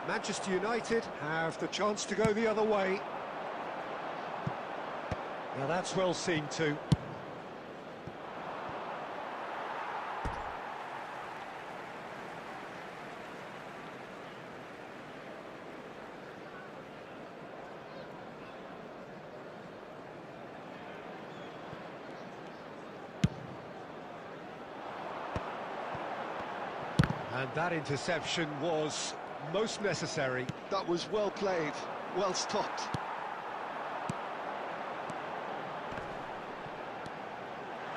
Manchester United have the chance to go the other way. Now that's well seen too. And that interception was most necessary. That was well played, well stopped.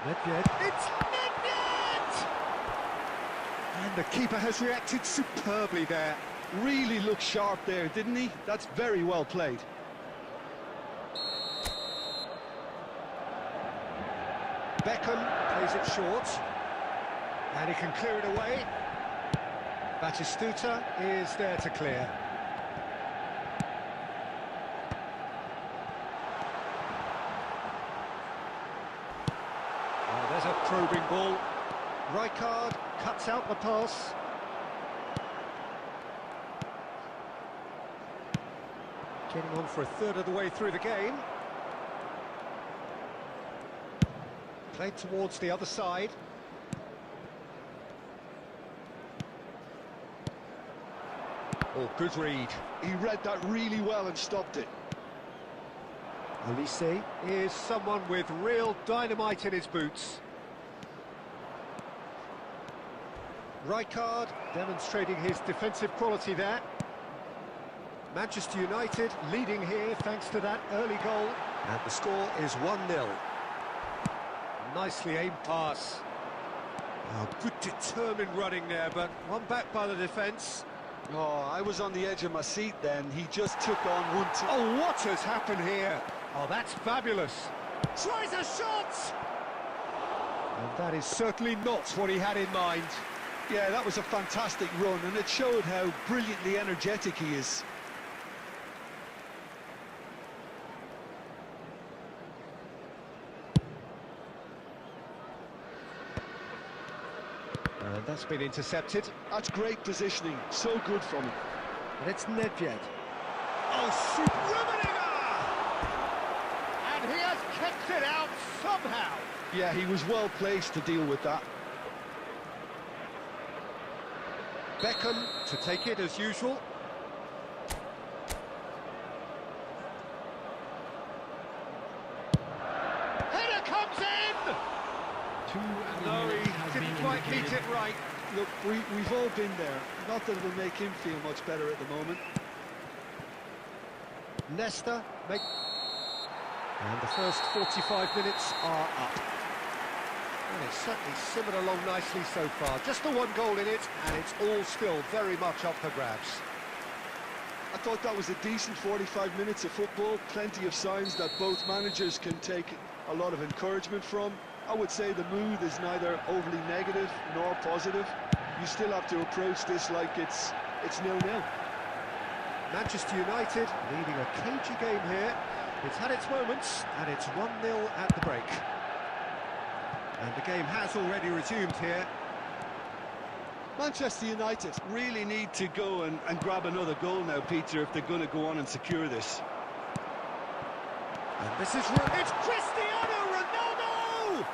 Nedved. It's Nedved! And the keeper has reacted superbly there. Really looked sharp there, didn't he? That's very well played. Beckham plays it short. And he can clear it away. Batistuta is there to clear. Oh, there's a probing ball. Rijkaard cuts out the pass. Getting on for a third of the way through the game. Played towards the other side. Oh, good read. He read that really well and stopped it. Olise is someone with real dynamite in his boots. Rijkaard demonstrating his defensive quality there. Manchester United leading here thanks to that early goal. And the score is 1-0. Nicely aimed pass. Oh, good determined running there, but one back by the defence. Oh, I was on the edge of my seat then. He just took on one too. Oh, what has happened here? Oh, that's fabulous. Tries a shot! And that is certainly not what he had in mind. Yeah, that was a fantastic run, and it showed how brilliantly energetic he is. And that's been intercepted. That's great positioning, so good from him. And it's Nedved. Oh, Subrumaniga! And he has kept it out somehow. Yeah, he was well placed to deal with that. Beckham to take it as usual. Look, we've all been there. Not that it'll make him feel much better at the moment. Nesta make... And the first 45 minutes are up. And it's certainly simmered along nicely so far. Just the one goal in it, and it's all still very much up for grabs. I thought that was a decent 45 minutes of football. Plenty of signs that both managers can take a lot of encouragement from. I would say the mood is neither overly negative nor positive. You still have to approach this like it's 0-0. Manchester United leading a cagey game here. It's had its moments, and it's 1-0 at the break. And the game has already resumed here. Manchester United really need to go and grab another goal now, Peter, if they're going to go on and secure this. And this is... It's Cristiano Ronaldo!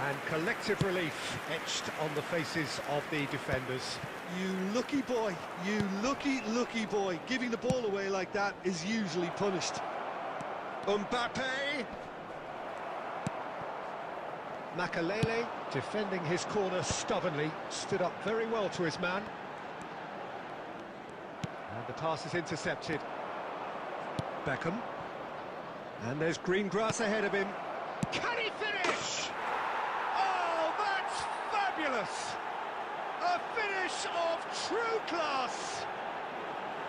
And collective relief etched on the faces of the defenders. You lucky boy, you lucky boy. Giving the ball away like that is usually punished. Mbappe! Makalele, defending his corner stubbornly, stood up very well to his man. And the pass is intercepted. Beckham. And there's green grass ahead of him. Can he finish? Oh, that's fabulous! A finish of true class!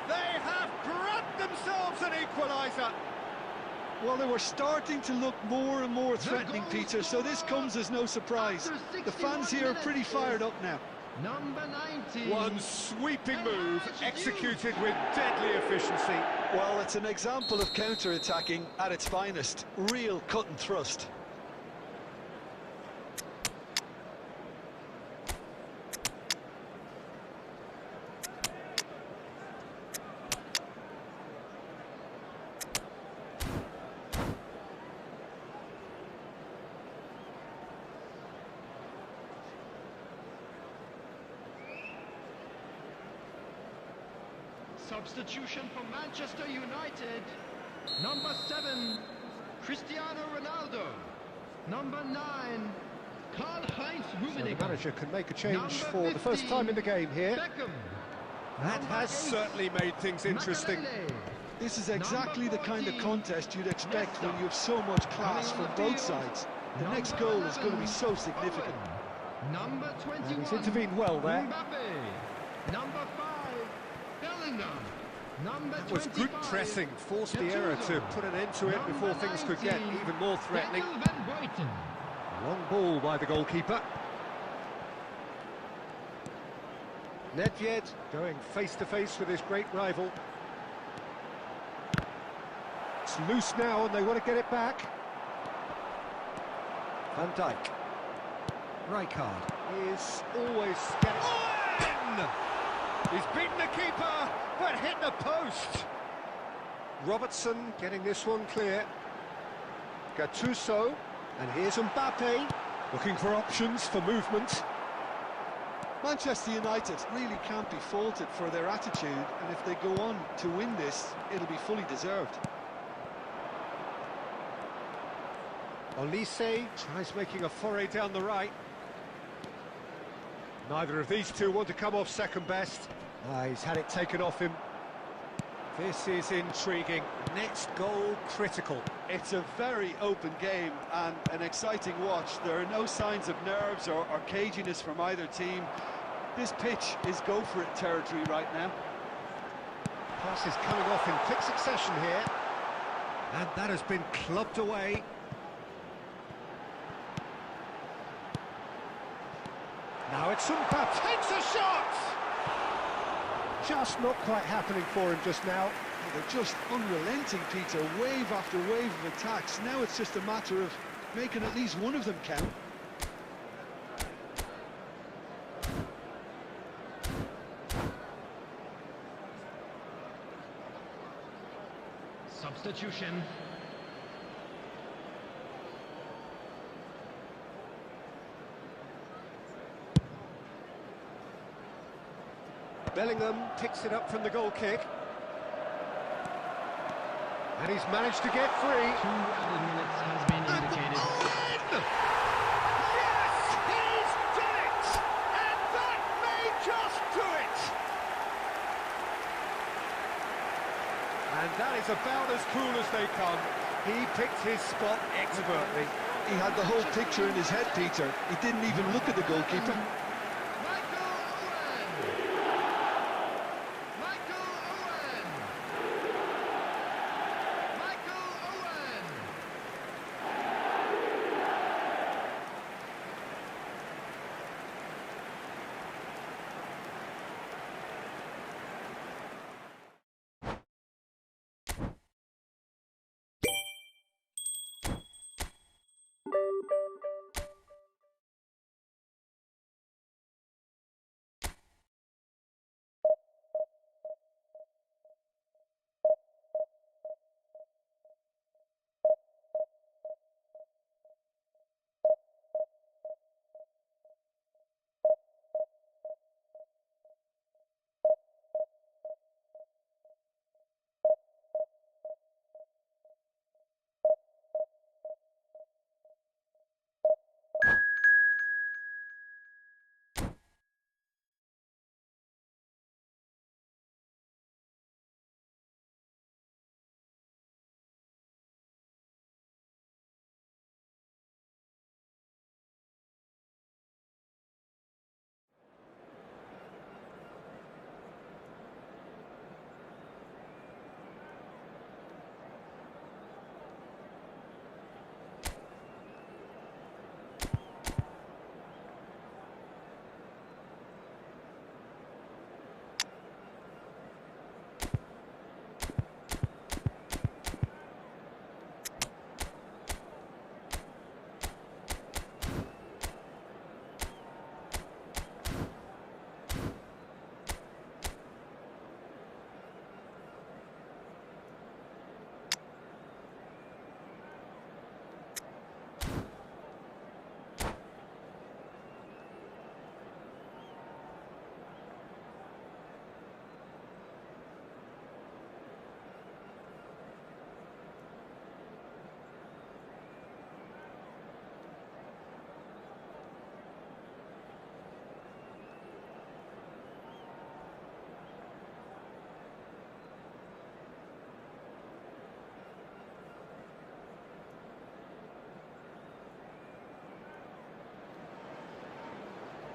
They have grabbed themselves an equaliser. Well, they were starting to look more and more threatening, Peter, so this comes as no surprise. The fans here are pretty fired up now. Number 90. One sweeping move, executed with deadly efficiency. Well, it's an example of counter-attacking at its finest. Real cut and thrust. Substitution for Manchester United. Number 7, Cristiano Ronaldo. Number 9, Karl-Heinz So the Rummenigge. manager can make a change Number for the first 15, time in the game here. Beckham. That Number has 8, certainly made things interesting. Makalele. This is exactly the kind of 14, contest you'd expect Nesta. when you have so much class Coming from on the both field. sides. The Number next goal is going to be 11, so significant. Owen. Number 21, And he's intervened well there. Mbappe. Number 5, Bellingham. Number That was 25, good pressing, forced the error to put an end to it before Number things could get 19, even more threatening. Daniel Van Buiten. Long ball by the goalkeeper. Nedved going face-to-face with his great rival. It's loose now and they want to get it back. Van Dijk. Rijkaard is always getting... Owen! He's beaten the keeper, but hit the post. Robertson getting this one clear. Gattuso, and here's Mbappe, looking for options for movement. Manchester United really can't be faulted for their attitude, and if they go on to win this, it'll be fully deserved. Olise tries making a foray down the right. Neither of these two want to come off second best. He's had it taken off him. This is intriguing. Next goal critical. It's a very open game and an exciting watch. There are no signs of nerves or caginess from either team. This pitch is go-for-it territory right now. Pass is coming off in quick succession here. And that has been clubbed away. Now it's Mbappe. Takes a shot! Just not quite happening for him just now. They're just unrelenting, Peter. Wave after wave of attacks. Now it's just a matter of making at least one of them count. Substitution. Bellingham picks it up from the goal kick. And he's managed to get free. 2 added minutes has been indicated. Owen! Yes, he's done it! And That is about as cool as they come. He picked his spot expertly. He had the whole picture in his head, Peter. He didn't even look at the goalkeeper.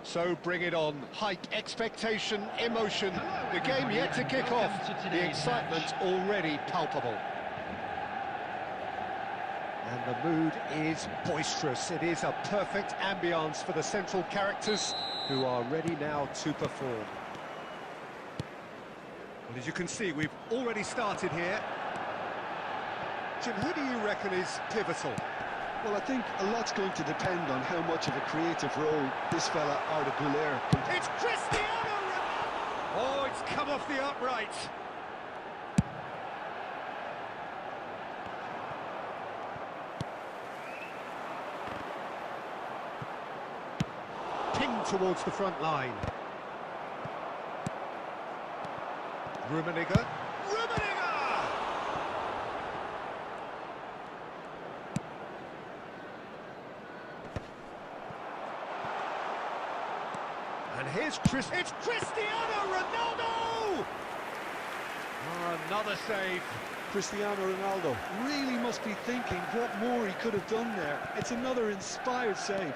So bring it on. Hike, expectation, emotion. The game yet to kick off. The excitement already palpable. And the mood is boisterous. It is a perfect ambience for the central characters who are ready now to perform. Well, as you can see, we've already started here. Jim, who do you reckon is pivotal? Well, I think a lot's going to depend on how much of a creative role this fella, Arda Güler, can take. It's Cristiano Ronaldo! Oh, it's come off the upright. Pinged towards the front line. Rummenigge. And here's it's Cristiano Ronaldo! Oh, another save. Cristiano Ronaldo really must be thinking what more he could have done there. It's another inspired save.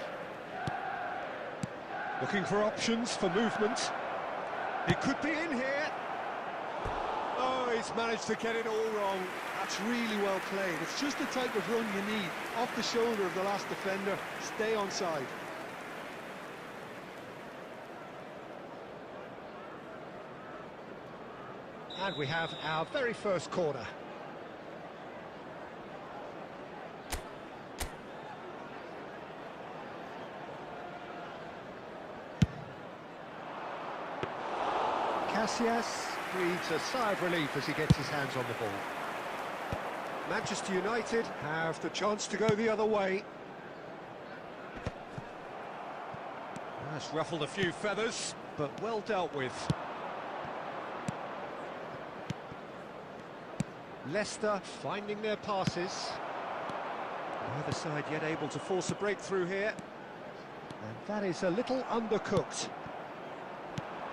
Looking for options for movement. He could be in here. Oh, he's managed to get it all wrong. That's really well played. It's just the type of run you need. Off the shoulder of the last defender. Stay onside. And we have our very first corner. Casillas breathes a sigh of relief as he gets his hands on the ball. Manchester United have the chance to go the other way. That's ruffled a few feathers, but well dealt with. Leicester finding their passes. Neither side yet able to force a breakthrough here. And that is a little undercooked.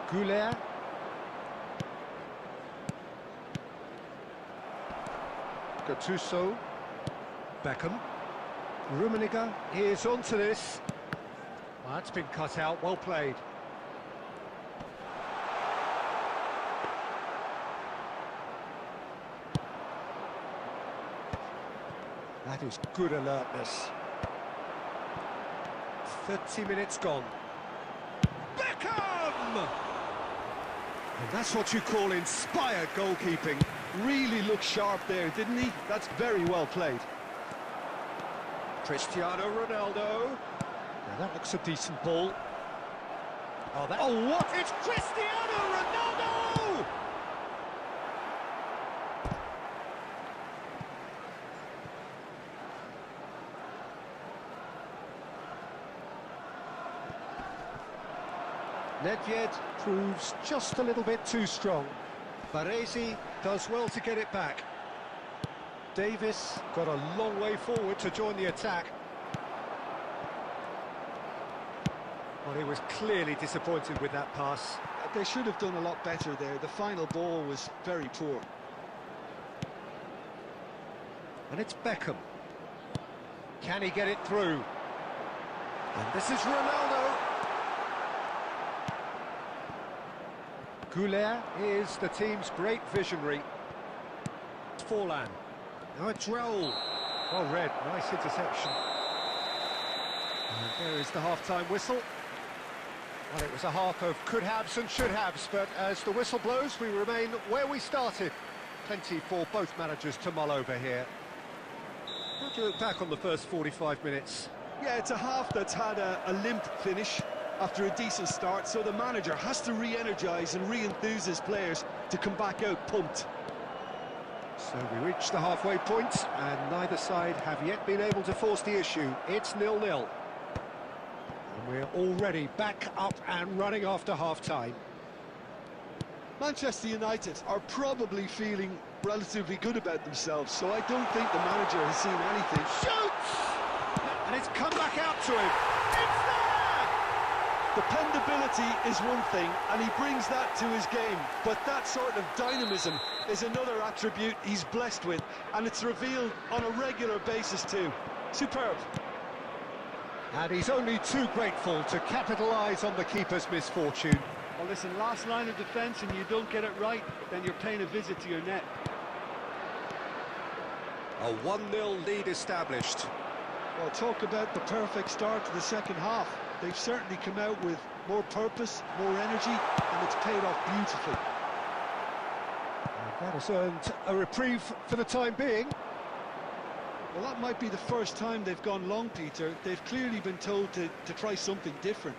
Güler. Gattuso. Beckham. Rummenigge is onto this. Well, that's been cut out, well played. That is good alertness. 30 minutes gone. Beckham! And that's what you call inspired goalkeeping. Really looked sharp there, didn't he? That's very well played. Cristiano Ronaldo. Now that looks a decent ball. Oh, what? It's Cristiano Ronaldo! Nedved proves just a little bit too strong. Baresi does well to get it back. Davis got a long way forward to join the attack. Well, he was clearly disappointed with that pass. They should have done a lot better there. The final ball was very poor. And it's Beckham. Can he get it through? And this is Ronaldo. Goulet is the team's great visionary. It's Forlan. Now it's Raul. Well read, nice interception. And there is the half-time whistle. Well, it was a half of could-haves and should-haves, but as the whistle blows, we remain where we started. Plenty for both managers to mull over here. How do you look back on the first 45 minutes? Yeah, it's a half that's had a limp finish after a decent start, so the manager has to re-energise and re-enthuse his players to come back out pumped. So we reach the halfway point, and neither side have yet been able to force the issue. It's 0-0. And we're already back up and running after half-time. Manchester United are probably feeling relatively good about themselves, so I don't think the manager has seen anything. Shoots! And it's come back out to him. It's there! Dependability is one thing, and he brings that to his game, but that sort of dynamism is another attribute he's blessed with, and it's revealed on a regular basis too. Superb. And he's only too grateful to capitalise on the keeper's misfortune. Well, listen, last line of defence, and you don't get it right, then you're paying a visit to your net. A 1-0 lead established. Well, talk about the perfect start to the second half. They've certainly come out with more purpose, more energy, and it's paid off beautifully. And that has earned a reprieve for the time being. Well, that might be the first time they've gone long, Peter. They've clearly been told to try something different.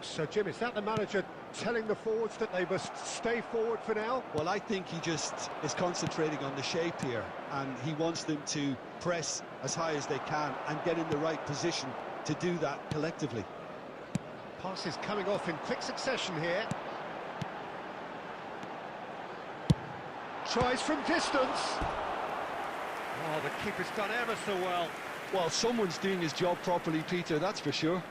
So, Jim, is that the manager telling the forwards that they must stay forward for now? Well, I think he just is concentrating on the shape here, and he wants them to press as high as they can and get in the right position to do that collectively. Passes coming off in quick succession here. Tries from distance. Oh, the keeper's done ever so well. Well, someone's doing his job properly, Peter, that's for sure.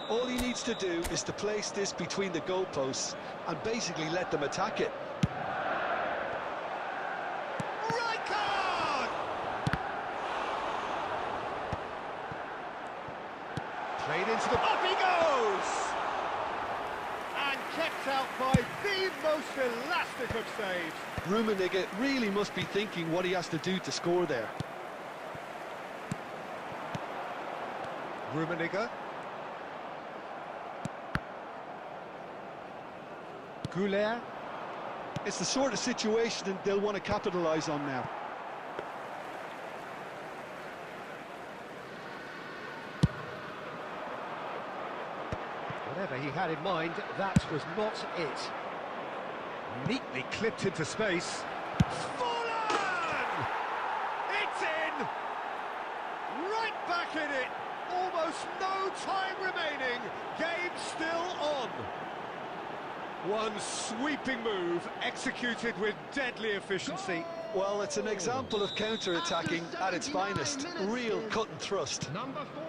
All he needs to do is to place this between the goalposts and basically let them attack it. Rijkaard! Played into the... Up he goes! And kept out by the most elastic of saves. Rummenigge really must be thinking what he has to do to score there. Rummenigge. Goulet. It's the sort of situation that they'll want to capitalise on now. Whatever he had in mind, that was not it. Neatly clipped into space. Forlan! It's in! Right back in it! Almost no time remaining. Game still on. One sweeping move, executed with deadly efficiency. Well, it's an example of counter-attacking at its finest. Real cut and thrust. Number 4.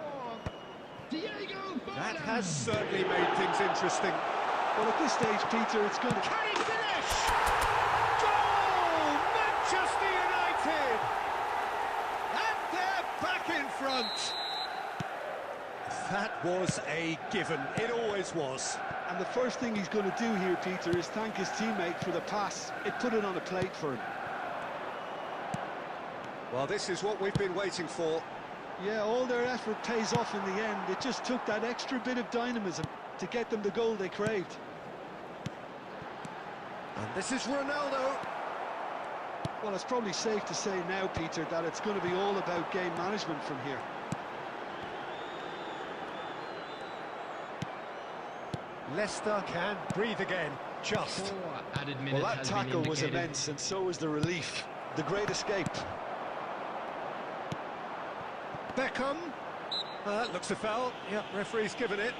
That has certainly made things interesting. Well, at this stage, Peter, it's going to... Can he finish? Goal! Manchester United! And they're back in front. That was a given. It always was. And the first thing he's going to do here, Peter, is thank his teammate for the pass. It put it on a plate for him. Well, this is what we've been waiting for. Yeah, all their effort pays off in the end. It just took that extra bit of dynamism to get them the goal they craved. And this is Ronaldo. Well, it's probably safe to say now, Peter, that it's going to be all about game management from here. Leicester can breathe again, just. 4 added minutes Well, that has been tackle was indicated. immense, and so was the relief. The great escape. Beckham. Looks a foul. Yep, referee's given it.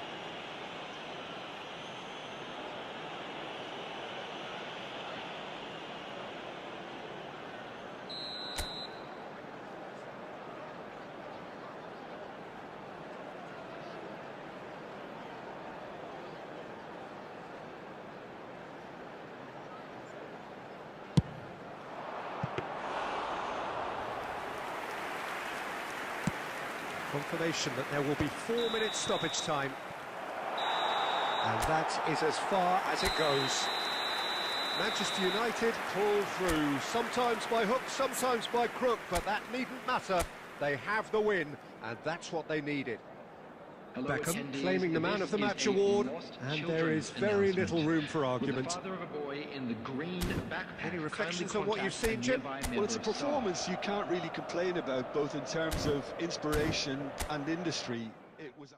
Confirmation that there will be 4 minutes stoppage time. And that is as far as it goes. Manchester United pull through, sometimes by hook, sometimes by crook, but that needn't matter. They have the win, and that's what they needed. Hello, Beckham attendees. claiming the Man This of the is Match a award, lost and there children's is very announcement. little room for Will argument. the father of a boy in the green backpack Any reflections kindly on what you've contact seen, a Jim? nearby Well, it's a member of staff? performance you can't really complain about, both in terms of inspiration and industry. It was...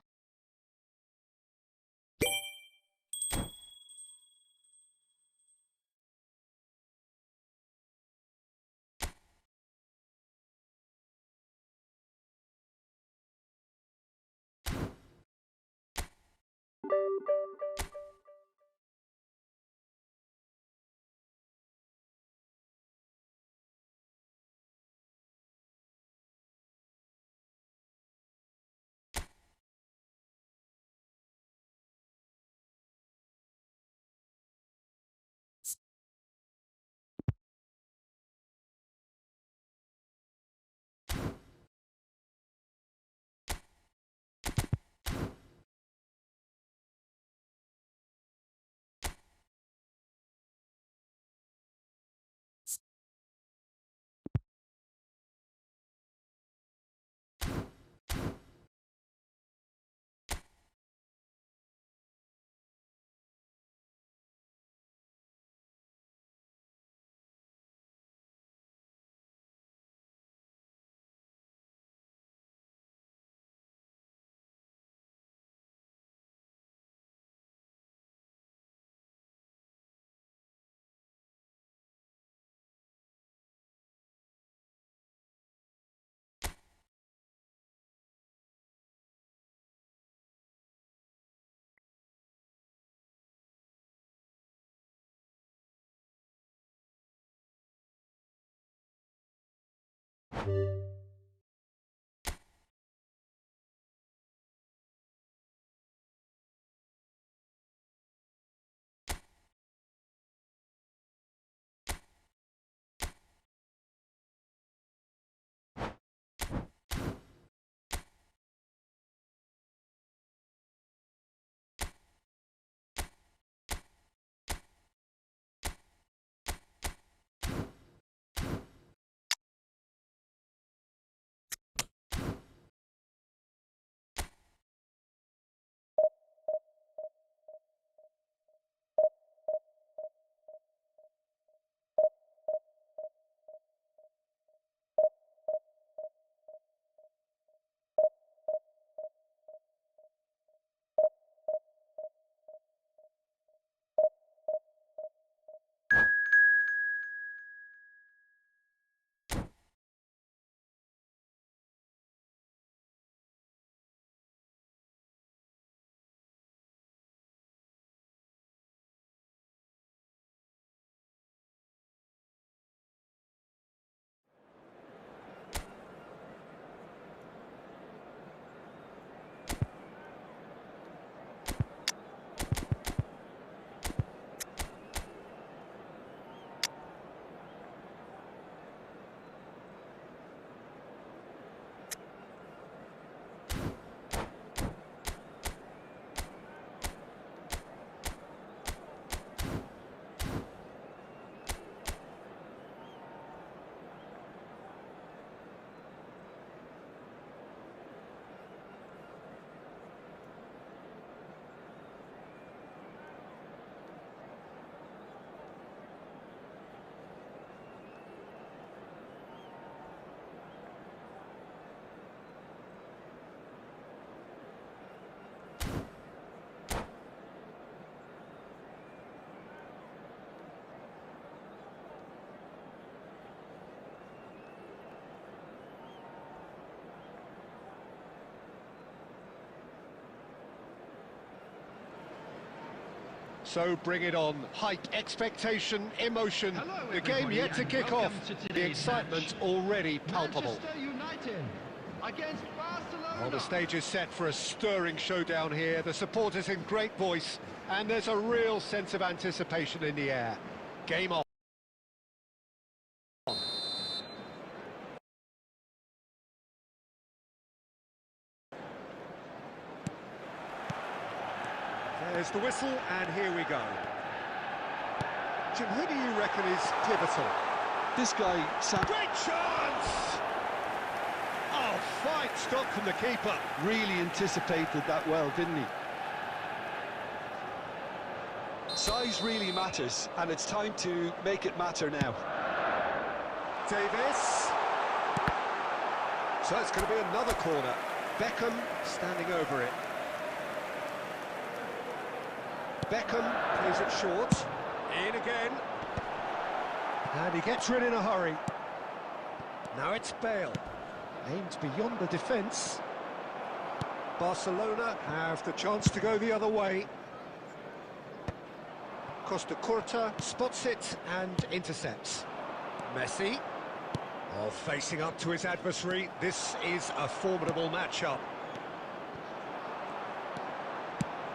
So bring it on. Hike expectation, emotion. Hello, The game everybody, yet to and kick welcome off. to The today's excitement match. already palpable. Manchester United against Barcelona. Well, the stage is set for a stirring showdown here. The supporters in great voice, and there's a real sense of anticipation in the air. Game on. There's the whistle, and here we go. Jim, who do you reckon is pivotal? This guy, Sam, Great chance! Oh, fine stop from the keeper. really anticipated that well, didn't he? Size really matters, and it's time to make it matter now. Davis. So it's going to be another corner. Beckham standing over it. Beckham plays it short. In again. And he gets rid in a hurry. Now it's Bale. Aimed beyond the defence. Barcelona have the chance to go the other way. Costa Curta spots it and intercepts. Messi. Oh, facing up to his adversary. This is a formidable matchup.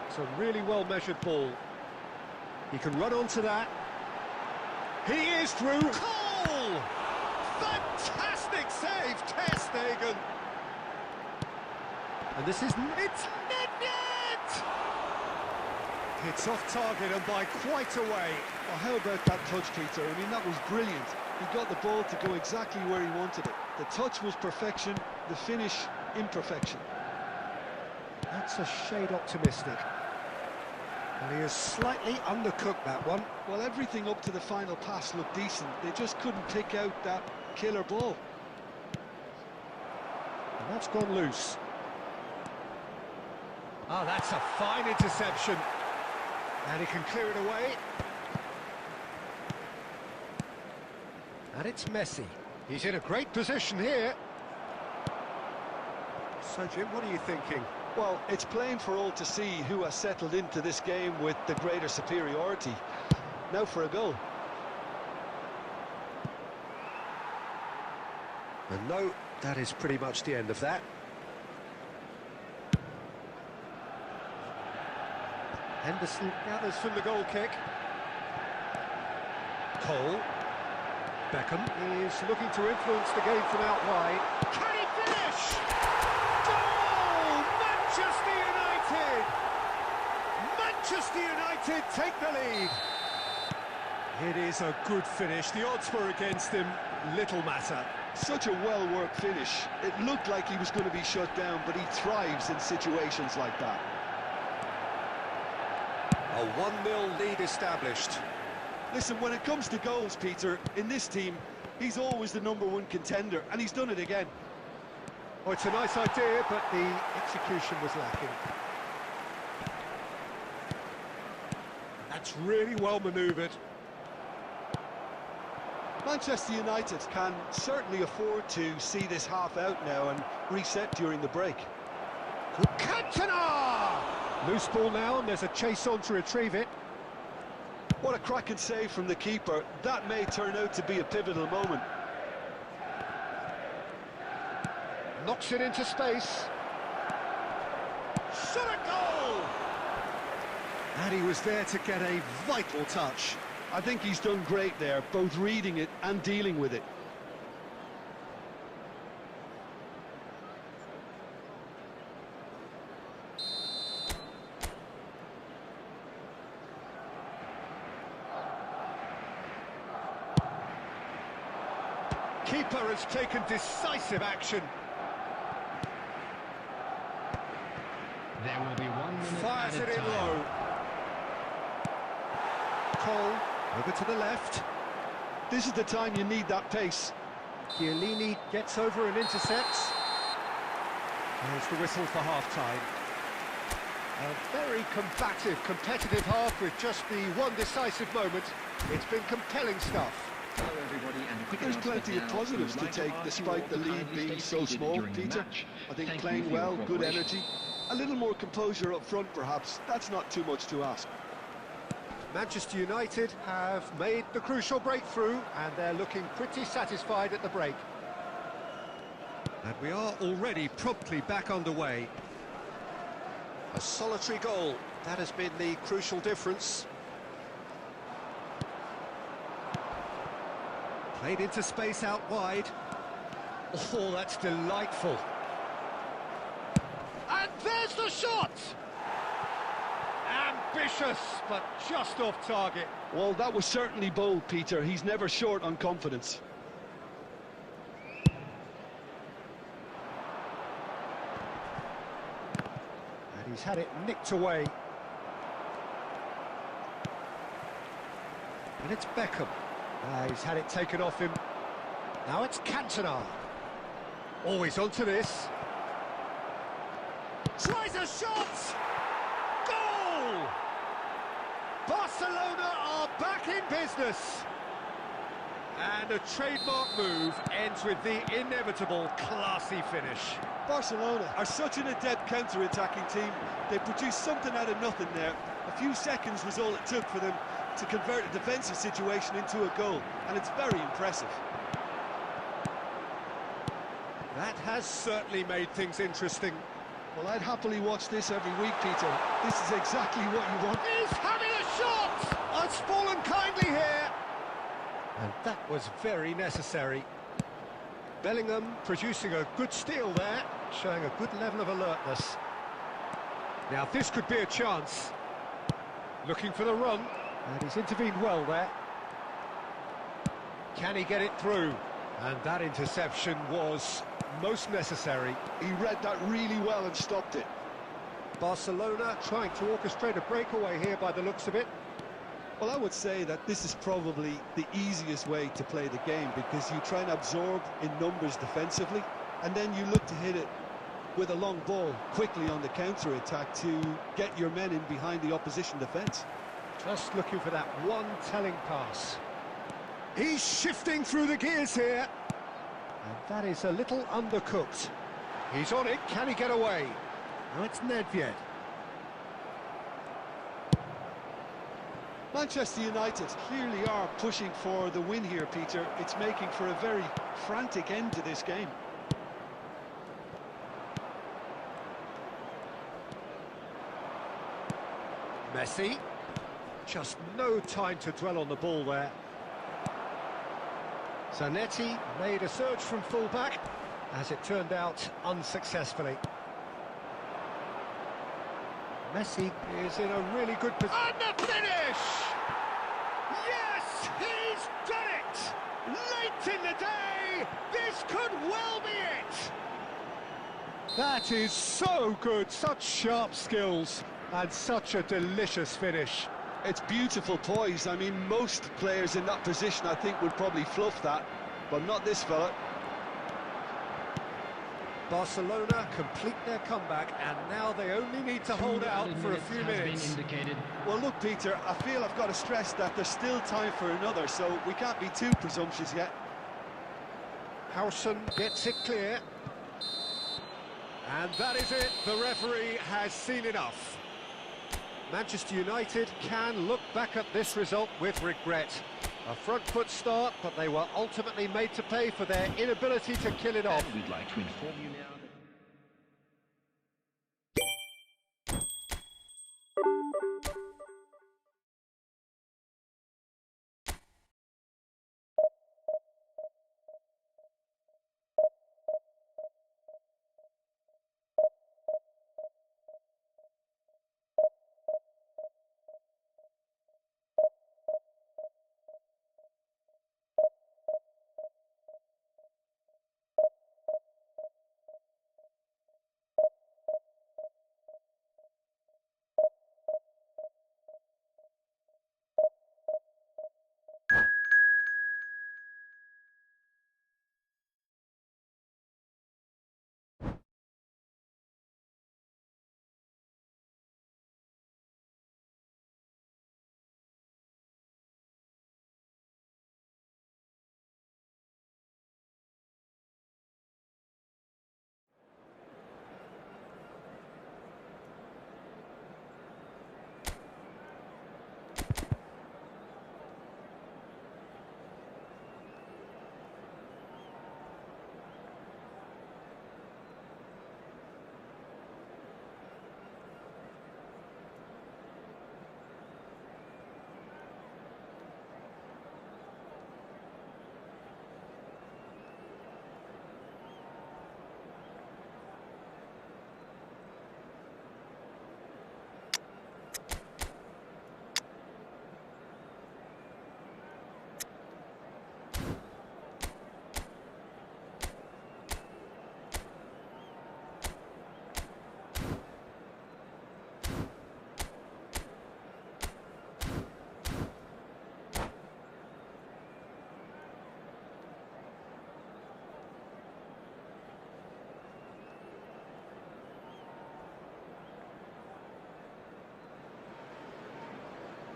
It's a really well-measured ball. He can run onto that. He is through. Goal! Fantastic save, Ter Stegen. And this is... It's net! It's off target and by quite a way. Well, how about that touch, Peter? I mean, that was brilliant. He got the ball to go exactly where he wanted it. The touch was perfection, the finish, imperfection. That's a shade optimistic. And he has slightly undercooked that one. Well, everything up to the final pass looked decent. They just couldn't pick out that killer ball. And that's gone loose. Oh, that's a fine interception. And he can clear it away. And it's Messi. He's in a great position here. So, Jim, what are you thinking? Well, it's plain for all to see who has settled into this game with the greater superiority. Now for a goal. And no, that is pretty much the end of that. Henderson gathers from the goal kick. Cole. Beckham is looking to influence the game from out wide. Can he finish? Goal! Manchester United! Manchester United take the lead. It is a good finish. The odds were against him. Little matter. Such a well-worked finish. It looked like he was going to be shut down, but he thrives in situations like that. A 1-0 lead established. Listen, when it comes to goals, Peter, in this team, he's always the #1 contender, and he's done it again. Oh, it's a nice idea, but the execution was lacking. That's really well manoeuvred. Manchester United can certainly afford to see this half out now and reset during the break. Cantona! Loose ball now, and there's a chase on to retrieve it. What a cracking save from the keeper. That may turn out to be a pivotal moment. Knocks it into space. Shot a goal! And he was there to get a vital touch. I think he's done great there, both reading it and dealing with it. Keeper has taken decisive action. There will be 1 minute Fires added it in time. low. Cole over to the left. This is the time you need that pace. Chiellini gets over and intercepts. There's the whistle for half-time. A very combative, competitive half with just the one decisive moment. It's been compelling stuff. Hello everybody, and a quick There's announcement plenty of now. positives We would to like take ask despite you the all to lead kindly being stay so seated small, during the Peter. match. I think Thank you playing for your well, good cooperation. energy. A little more composure up front, perhaps. That's not too much to ask. Manchester United have made the crucial breakthrough and they're looking pretty satisfied at the break. And we are already promptly back underway. A solitary goal, that has been the crucial difference. Played into space out wide. Oh, that's delightful. And there's the shot! Ambitious, but just off target. Well, that was certainly bold, Peter. He's never short on confidence. And he's had it nicked away. And it's Beckham. He's had it taken off him. Now it's Cantona. Always onto this. Tries a shot! Goal! Barcelona are back in business. And a trademark move ends with the inevitable classy finish. Barcelona are such an adept counter-attacking team. They produced something out of nothing there. A few seconds was all it took for them to convert a defensive situation into a goal, and it's very impressive. That has certainly made things interesting. Well, I'd happily watch this every week, Peter. This is exactly what you want. He's having a shot! Oh, it's fallen kindly here. And that was very necessary. Bellingham producing a good steal there, showing a good level of alertness. Now this could be a chance. Looking for the run, and he's intervened well there. Can he get it through? And that interception was most necessary. He read that really well and stopped it. Barcelona trying to orchestrate a breakaway here by the looks of it. Well, I would say that this is probably the easiest way to play the game, because you try and absorb in numbers defensively, and then you look to hit it with a long ball quickly on the counter-attack to get your men in behind the opposition defence. Just looking for that one telling pass. He's shifting through the gears here. And that is a little undercooked. He's on it, can he get away? Now it's Nedved. Manchester United clearly are pushing for the win here, Peter. It's making for a very frantic end to this game. Messi. Just no time to dwell on the ball there. Zanetti made a surge from full-back, as it turned out unsuccessfully. Messi is in a really good position. And the finish! Yes, he's done it! Late in the day, this could well be it! That is so good, such sharp skills, and such a delicious finish. It's beautiful poise. I mean, most players in that position, I think, would probably fluff that, but not this fella. Barcelona complete their comeback, and now they only need to hold out for a few minutes. Well, look, Peter, I feel I've got to stress that there's still time for another, so we can't be too presumptuous yet. Howson gets it clear. And that is it. The referee has seen enough. Manchester United can look back at this result with regret. A front foot start, but they were ultimately made to pay for their inability to kill it off. We'd like to inform you now that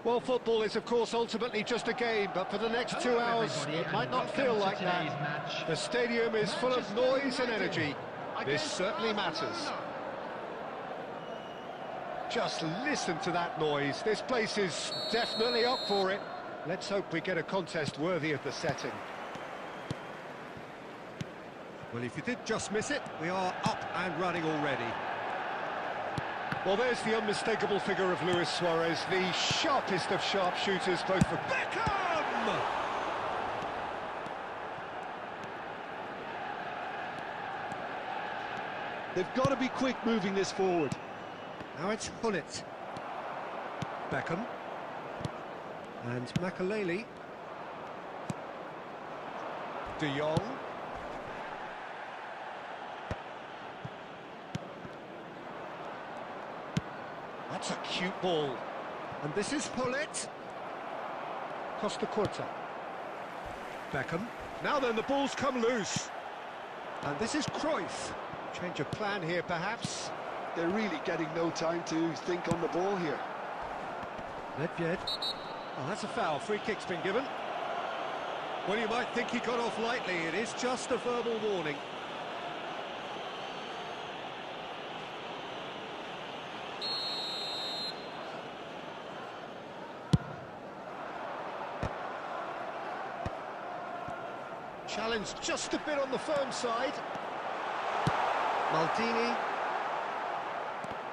Well, football is, of course, ultimately just a game, but for the next 2 hours, it might not feel like that. The stadium is full of noise and energy. This certainly matters. Just listen to that noise. This place is definitely up for it. Let's hope we get a contest worthy of the setting. Well, if you did just miss it, we are up and running already. Well, there's the unmistakable figure of Luis Suarez, the sharpest of sharpshooters, both for Beckham! They've got to be quick moving this forward. Now it's Hullet. Beckham. And Makaleli. De Jong. That's a cute ball. And this is Hullet. Costa Curta. Beckham. Now then, the ball's come loose. And this is Cruyff. Change of plan here, perhaps. They're really getting no time to think on the ball here. Nedved. Oh, that's a foul. Free kick's been given. Well, you might think he got off lightly. It is just a verbal warning. Challenge just a bit on the firm side. Maldini.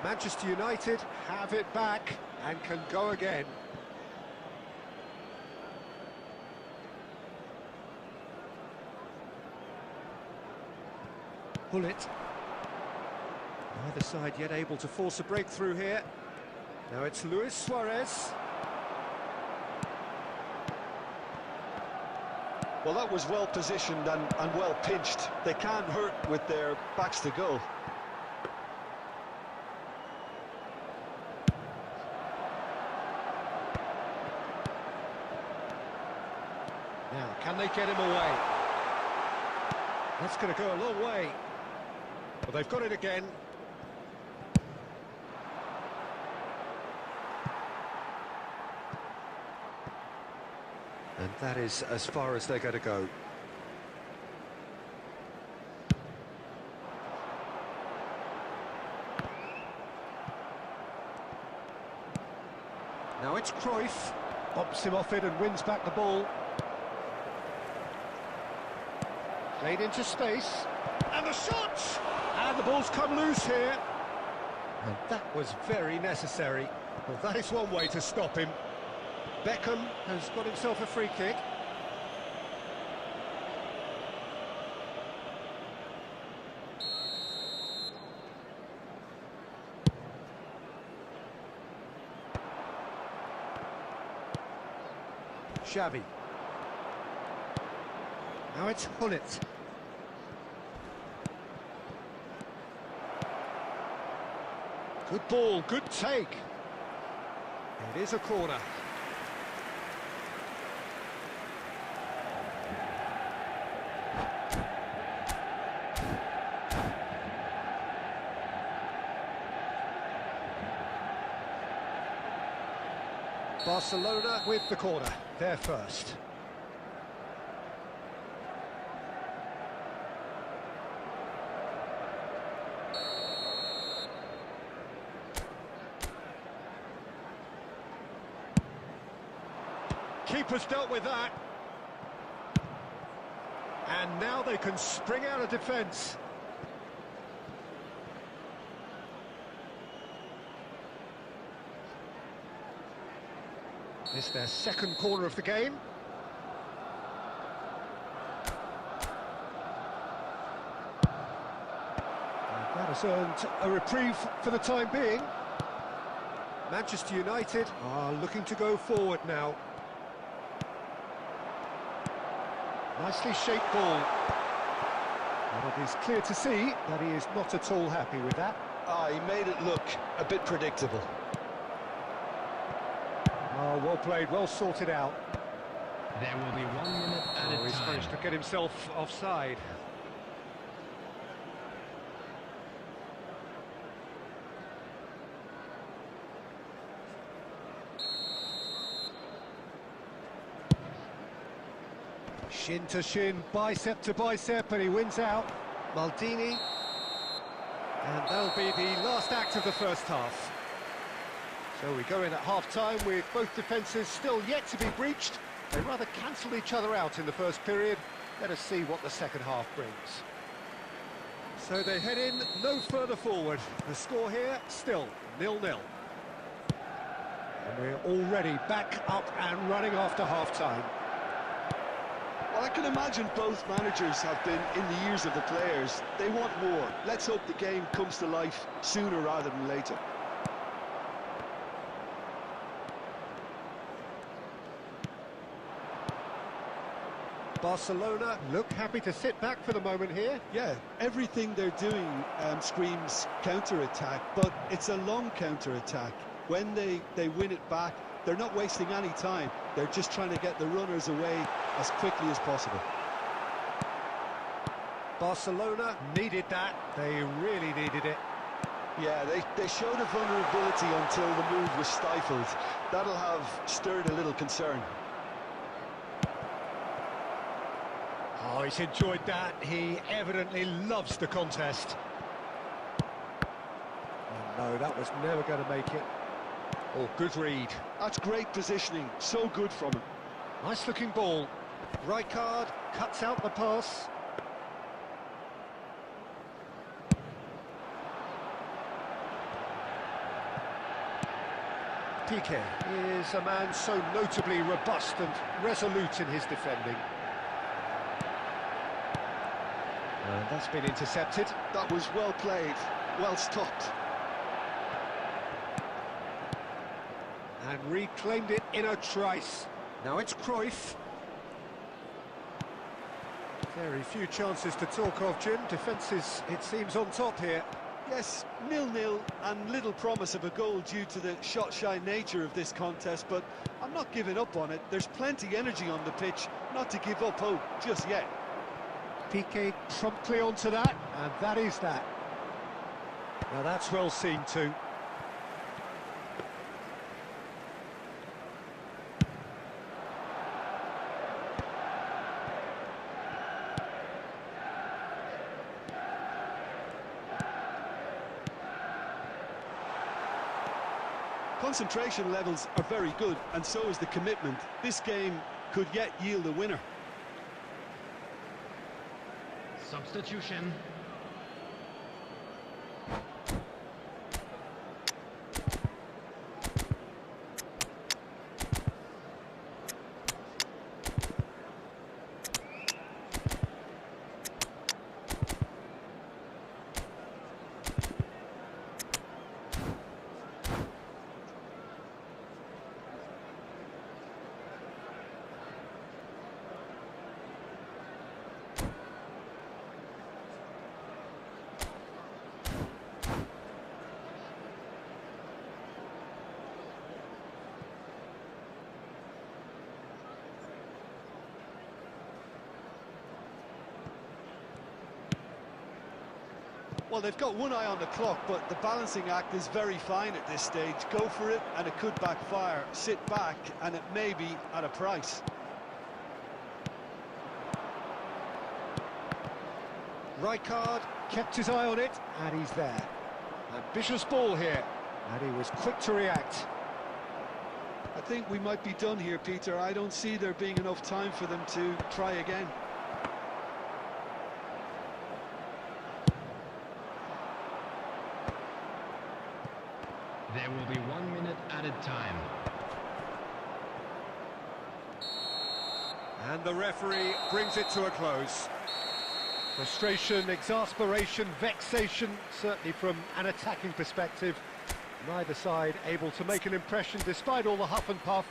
Manchester United have it back and can go again. Hullet. Neither side yet able to force a breakthrough here. Now it's Luis Suarez. Well, that was well positioned and well pinched. They can't hurt with their backs to goal. Now, can they get him away? That's going to go a long way. But they've got it again. And that is as far as they're going to go. Now it's Cruyff. Bumps him off it and wins back the ball. Played into space. And the shot! And the ball's come loose here. And that was very necessary. Well, that is one way to stop him. Beckham has got himself a free kick. Xavi. Now it's Hullet. Good ball, good take. It is a corner. Barcelona with the corner, they're first. Keeper's dealt with that. And now they can spring out of defence. This is their second corner of the game. And that has earned a reprieve for the time being. Manchester United are looking to go forward now. Nicely shaped ball. And it is clear to see that he is not at all happy with that. He made it look a bit predictable. Oh, well played, well sorted out. There will be 1 minute at a He's time. managed to get himself offside. Shin to shin, bicep to bicep, and he wins out. Maldini. And that'll be the last act of the first half. So we go in at half-time with both defences still yet to be breached. They rather cancelled each other out in the first period. Let us see what the second half brings. So they head in no further forward. The score here, still 0-0. And we're already back up and running after half-time. Well, I can imagine both managers have been in the ears of the players. They want more. Let's hope the game comes to life sooner rather than later. Barcelona look happy to sit back for the moment here. Yeah, everything they're doing screams counter-attack, but it's a long counter-attack. When they win it back, they're not wasting any time. They're just trying to get the runners away as quickly as possible. Barcelona needed that. They really needed it. Yeah, they showed a vulnerability until the move was stifled. That'll have stirred a little concern. Oh, he's enjoyed that. He evidently loves the contest. Oh, no, that was never going to make it. Oh, good read. That's great positioning. So good from him. Nice-looking ball. Rijkaard cuts out the pass. Piqué is a man so notably robust and resolute in his defending. And that's been intercepted. That was well played, well stopped. And reclaimed it in a trice. Now it's Cruyff. Very few chances to talk of, Jim. Defence is, it seems, on top here. Yes, 0-0 and little promise of a goal due to the shot-shy nature of this contest, but I'm not giving up on it. There's plenty energy on the pitch, not to give up hope just yet. Piqué promptly onto that, and that is that. Now that's well seen too. Concentration levels are very good, and so is the commitment. This game could yet yield a winner. Substitution. Well, they've got one eye on the clock, but the balancing act is very fine at this stage. Go for it, and it could backfire. Sit back, and it may be at a price. Rijkaard kept his eye on it, and he's there. Ambitious ball here, and he was quick to react. I think we might be done here, Peter. I don't see there being enough time for them to try again. There will be 1 minute added time. And the referee brings it to a close. Frustration, exasperation, vexation, certainly from an attacking perspective. Neither side able to make an impression despite all the huff and puff.